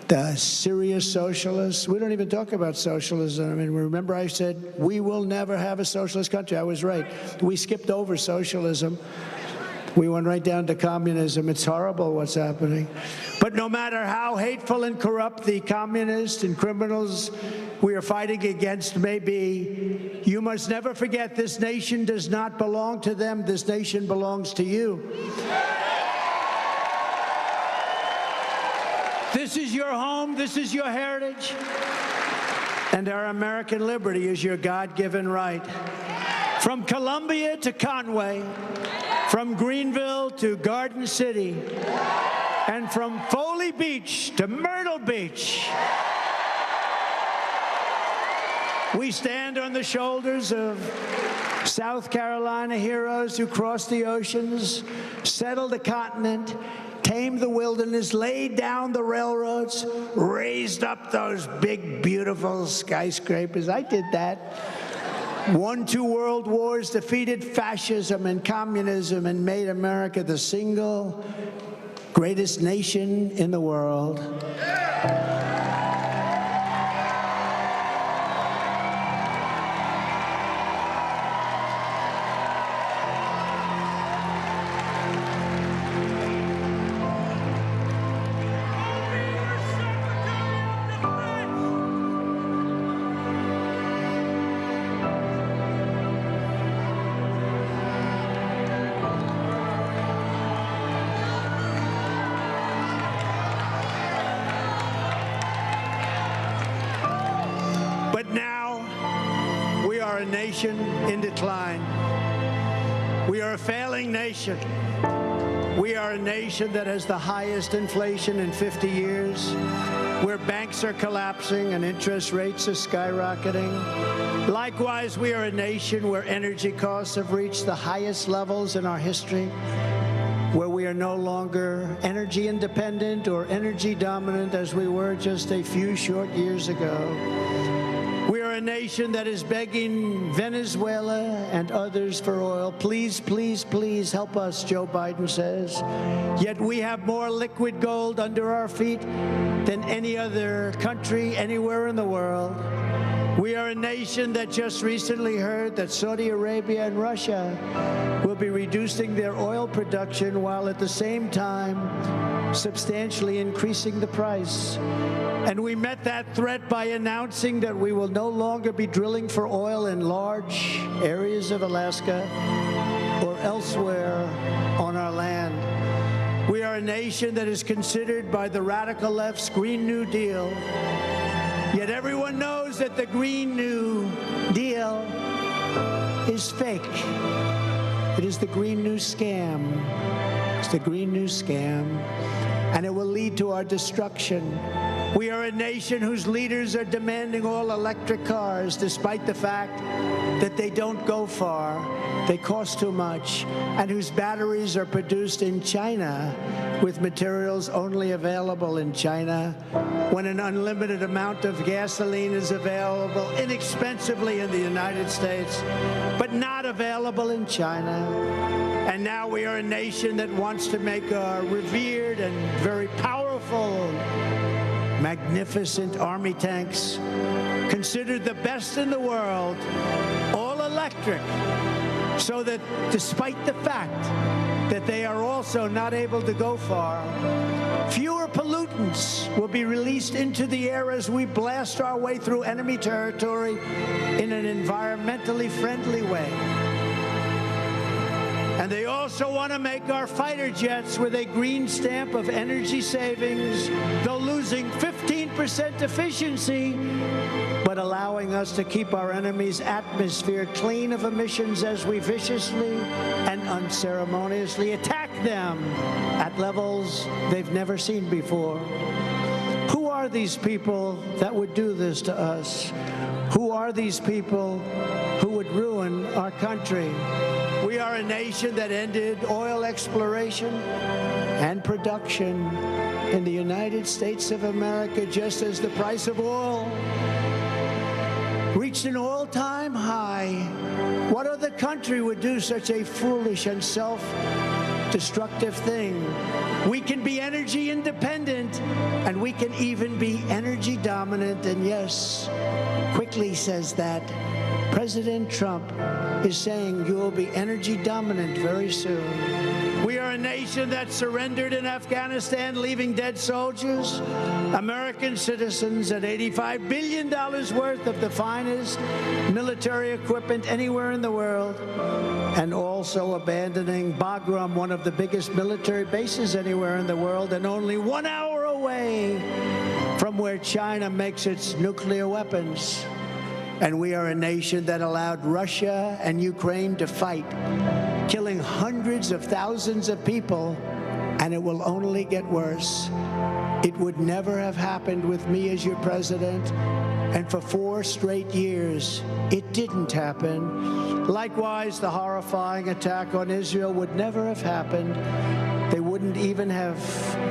the serious socialists. We don't even talk about socialism. I mean, remember I said, we will never have a socialist country. I was right. We skipped over socialism. We went right down to communism. It's horrible what's happening. But no matter how hateful and corrupt the communists and criminals we are fighting against may be, you must never forget this nation does not belong to them. This nation belongs to you. This is your home. This is your heritage. And our American liberty is your God-given right. From Columbia to Conway, from Greenville to Garden City, and from Foley Beach to Myrtle Beach, we stand on the shoulders of South Carolina heroes who crossed the oceans, settled the continent, tamed the wilderness, laid down the railroads, raised up those big, beautiful skyscrapers. I did that. Won 2 world wars, defeated fascism and communism, and made America the single greatest nation in the world. But now, we are a nation in decline. We are a failing nation. We are a nation that has the highest inflation in 50 years, where banks are collapsing and interest rates are skyrocketing. Likewise, we are a nation where energy costs have reached the highest levels in our history, where we are no longer energy independent or energy dominant as we were just a few short years ago. We are are a nation that is begging Venezuela and others for oil. Please, please, please help us, Joe Biden says. Yet we have more liquid gold under our feet than any other country anywhere in the world. We are a nation that just recently heard that Saudi Arabia and Russia will be reducing their oil production while at the same time substantially increasing the price. And we met that threat by announcing that we will no longer be drilling for oil in large areas of Alaska or elsewhere on our land. We are a nation that is considered by the radical left's Green New Deal. Yet everyone knows that the Green New Deal is fake. It is the Green New Scam. It's the Green New Scam, and it will lead to our destruction. We are a nation whose leaders are demanding all electric cars, despite the fact that they don't go far, they cost too much, and whose batteries are produced in China with materials only available in China, when an unlimited amount of gasoline is available inexpensively in the United States, but not available in China. And now we are a nation that wants to make our revered and very powerful, magnificent army tanks, considered the best in the world, all electric, so that despite the fact that they are also not able to go far, fewer pollutants will be released into the air as we blast our way through enemy territory in an environmentally friendly way. And they also want to make our fighter jets with a green stamp of energy savings, though losing 15% efficiency, but allowing us to keep our enemy's atmosphere clean of emissions as we viciously and unceremoniously attack them at levels they've never seen before. Who are these people that would do this to us? Who are these people who would ruin our country? We are a nation that ended oil exploration and production in the United States of America just as the price of oil reached an all-time high. What other country would do such a foolish and self-destructive thing? We can be energy independent, and we can even be energy dominant. And yes, quickly says that President Trump is saying you will be energy dominant very soon. We are a nation that surrendered in Afghanistan, leaving dead soldiers, American citizens, and $85 billion worth of the finest military equipment anywhere in the world, and also abandoning Bagram, one of the biggest military bases anywhere in the world, and only 1 hour away from where China makes its nuclear weapons. And we are a nation that allowed Russia and Ukraine to fight, killing hundreds of thousands of people, and it will only get worse. It would never have happened with me as your president, and for 4 straight years, it didn't happen. Likewise, the horrifying attack on Israel would never have happened. They wouldn't even have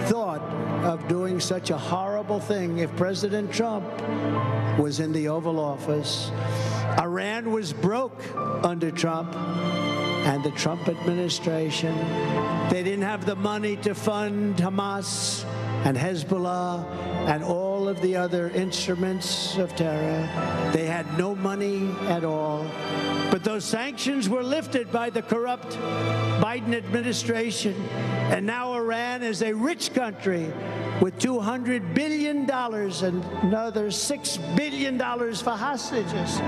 thought of doing such a horrible thing if President Trump was in the Oval Office. Iran was broke under Trump and the Trump administration. They didn't have the money to fund Hamas and Hezbollah and all of the other instruments of terror. They had no money at all. But those sanctions were lifted by the corrupt Biden administration. And now Iran is a rich country with $200 billion and another $6 billion for hostages.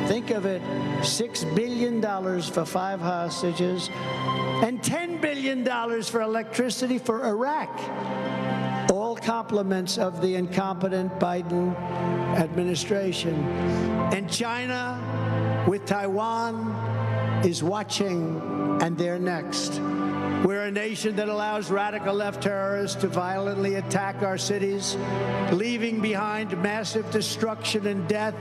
Think of it, $6 billion for 5 hostages and $10 billion for electricity for Iraq. All compliments of the incompetent Biden administration. And China, with Taiwan, is watching, and they're next. We're a nation that allows radical left terrorists to violently attack our cities, leaving behind massive destruction and death,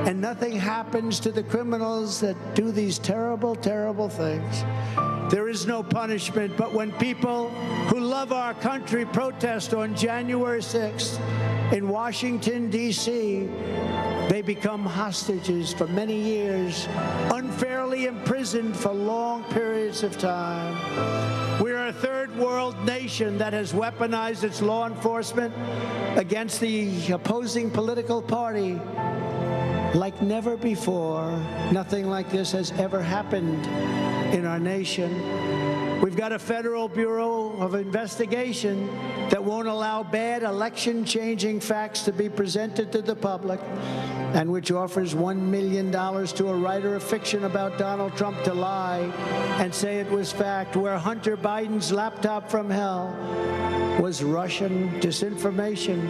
and nothing happens to the criminals that do these terrible, terrible things. There is no punishment, but when people who love our country protest on January 6th In Washington, D.C., they become hostages for many years, unfairly imprisoned for long periods of time. We're a third world nation that has weaponized its law enforcement against the opposing political party like never before. Nothing like this has ever happened in our nation. We've got a Federal Bureau of Investigation that won't allow bad election-changing facts to be presented to the public, and which offers $1 million to a writer of fiction about Donald Trump to lie and say it was fact, where Hunter Biden's laptop from hell was Russian disinformation.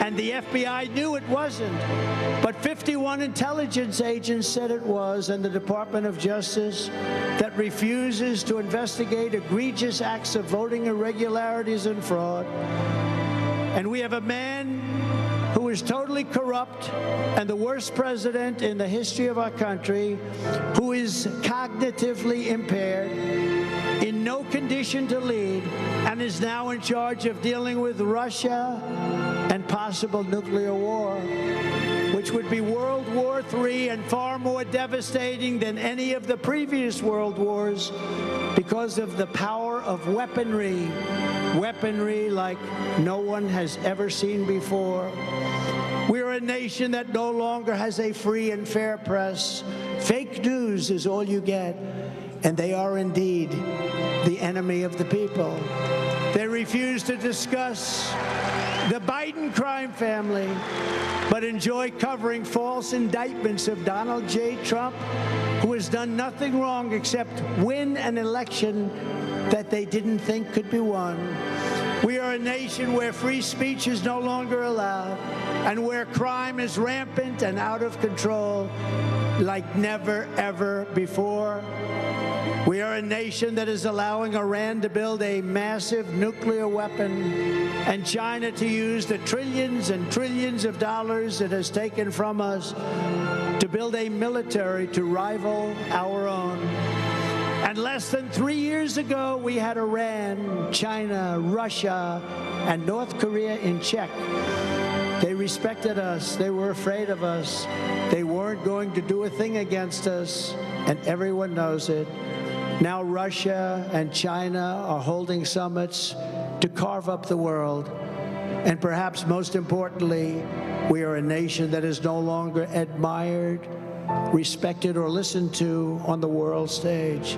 And the FBI knew it wasn't, but 51 intelligence agents said it was, and the Department of Justice that refuses to investigate egregious acts of voting irregularities and fraud. And we have a man who is totally corrupt and the worst president in the history of our country, who is cognitively impaired, in no condition to lead, and is now in charge of dealing with Russia and possible nuclear war, which would be World War III and far more devastating than any of the previous world wars because of the power of weaponry like no one has ever seen before. We're a nation that no longer has a free and fair press. Fake news is all you get, and they are indeed the enemy of the people. They refuse to discuss the Biden crime family, but enjoy covering false indictments of Donald J. Trump, who has done nothing wrong except win an election that they didn't think could be won. We are a nation where free speech is no longer allowed, and where crime is rampant and out of control like never, ever before. We are a nation that is allowing Iran to build a massive nuclear weapon and China to use the trillions and trillions of dollars it has taken from us to build a military to rival our own. And less than 3 years ago, we had Iran, China, Russia, and North Korea in check. They respected us. They were afraid of us. They weren't going to do a thing against us, and everyone knows it. Now Russia and China are holding summits to carve up the world. And perhaps most importantly, we are a nation that is no longer admired, respected, or listened to on the world stage.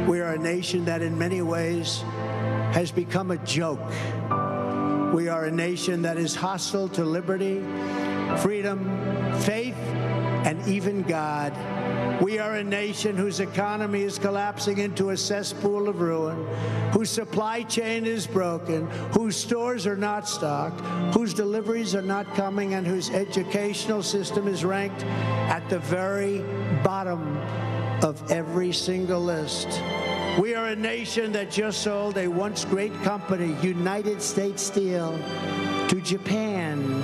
We are a nation that in many ways has become a joke. We are a nation that is hostile to liberty, freedom, faith, and even God. We are a nation whose economy is collapsing into a cesspool of ruin, whose supply chain is broken, whose stores are not stocked, whose deliveries are not coming, and whose educational system is ranked at the very bottom of every single list. We are a nation that just sold a once great company, United States Steel, to Japan.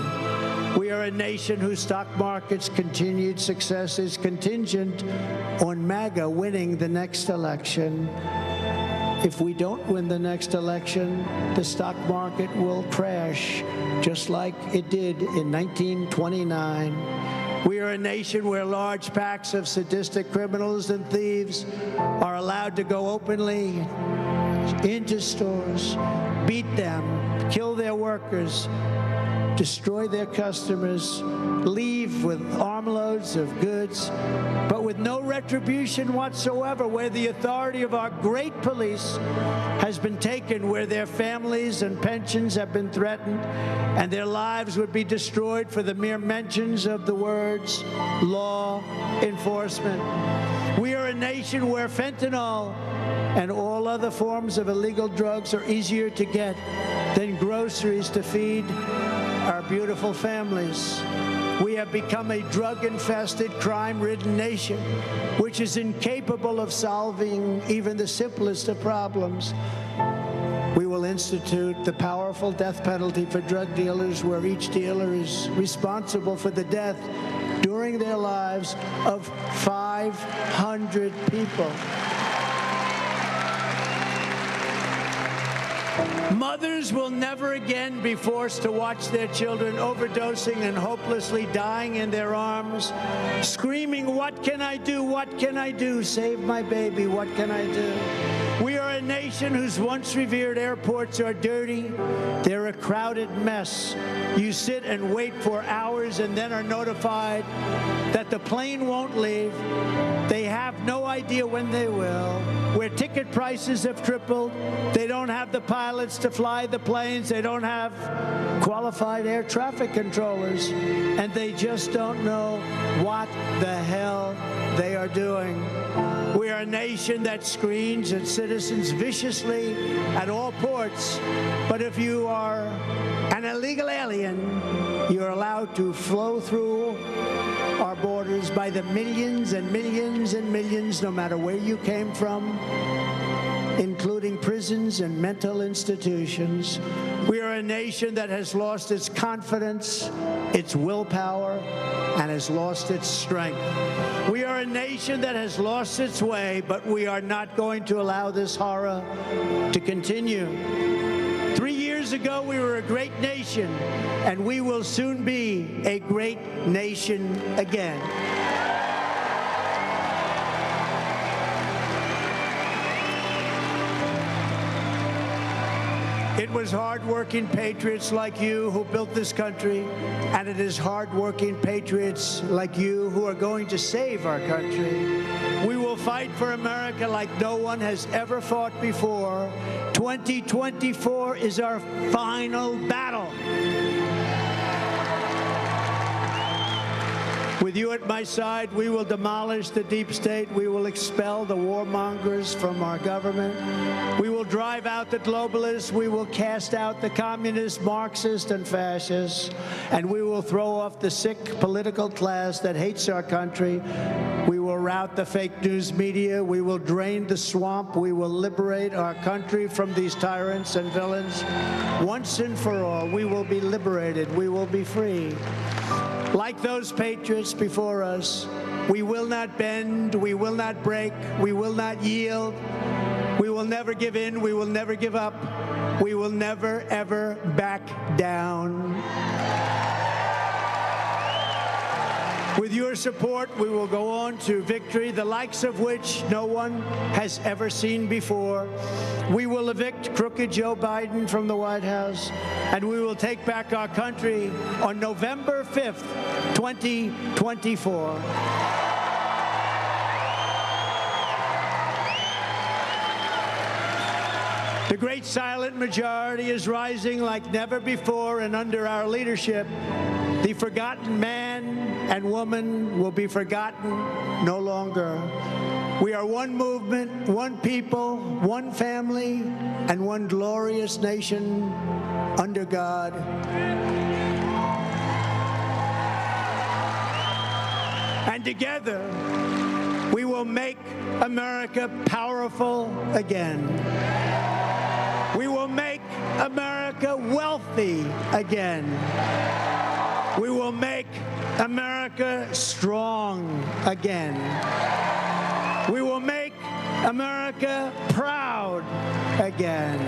We are a nation whose stock market's continued success is contingent on MAGA winning the next election. If we don't win the next election, the stock market will crash, just like it did in 1929. We are a nation where large packs of sadistic criminals and thieves are allowed to go openly into stores, beat them, kill their workers, destroy their customers, leave with armloads of goods, but with no retribution whatsoever, where the authority of our great police has been taken, where their families and pensions have been threatened, and their lives would be destroyed for the mere mentions of the words law enforcement. We are a nation where fentanyl and all other forms of illegal drugs are easier to get than groceries to feed our beautiful families. We have become a drug-infested, crime-ridden nation, which is incapable of solving even the simplest of problems. We will institute the powerful death penalty for drug dealers, where each dealer is responsible for the death during their lives of 500 people. Mothers will never again be forced to watch their children overdosing and hopelessly dying in their arms, screaming, "What can I do? What can I do? Save my baby, what can I do?" We are a nation whose once revered airports are dirty. They're a crowded mess. You sit and wait for hours and then are notified that the plane won't leave. They have no idea when they will. Where ticket prices have tripled, they don't have the pilots to fly the planes, they don't have qualified air traffic controllers, and they just don't know what the hell they are doing. We are a nation that screens at citizens viciously at all ports, but if you are an illegal alien, you're allowed to flow through our borders by the millions and millions and millions, no matter where you came from, including prisons and mental institutions. We are a nation that has lost its confidence, its willpower, and has lost its strength. We are a nation that has lost its way, but we are not going to allow this horror to continue. 3 years ago, we were a great nation, and we will soon be a great nation again. It was hard-working patriots like you who built this country, and it is hard-working patriots like you who are going to save our country. We will fight for America like no one has ever fought before. 2024 is our final battle. With you at my side, we will demolish the deep state. We will expel the warmongers from our government. We will drive out the globalists. We will cast out the communists, Marxists, and fascists. And we will throw off the sick political class that hates our country. We will rout the fake news media. We will drain the swamp. We will liberate our country from these tyrants and villains. Once and for all, we will be liberated. We will be free. Like those patriots before us, we will not bend, we will not break, we will not yield, we will never give in, we will never give up, we will never, ever back down. With your support, we will go on to victory, the likes of which no one has ever seen before. We will evict crooked Joe Biden from the White House, and we will take back our country on November 5th, 2024. The great silent majority is rising like never before, and under our leadership, the forgotten man and woman will be forgotten no longer. We are one movement, one people, one family, and one glorious nation under God. And together, we will make America powerful again. We will make America wealthy again. We will make America strong again. We will make America proud again.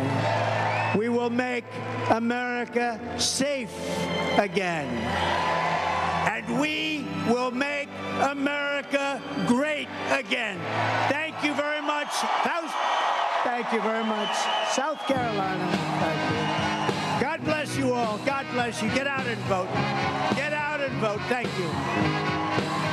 We will make America safe again. And we will make America great again. Thank you very much. Thank you very much. South Carolina. Thank you. God bless you all. God bless you. Get out and vote. Get out and vote. Thank you.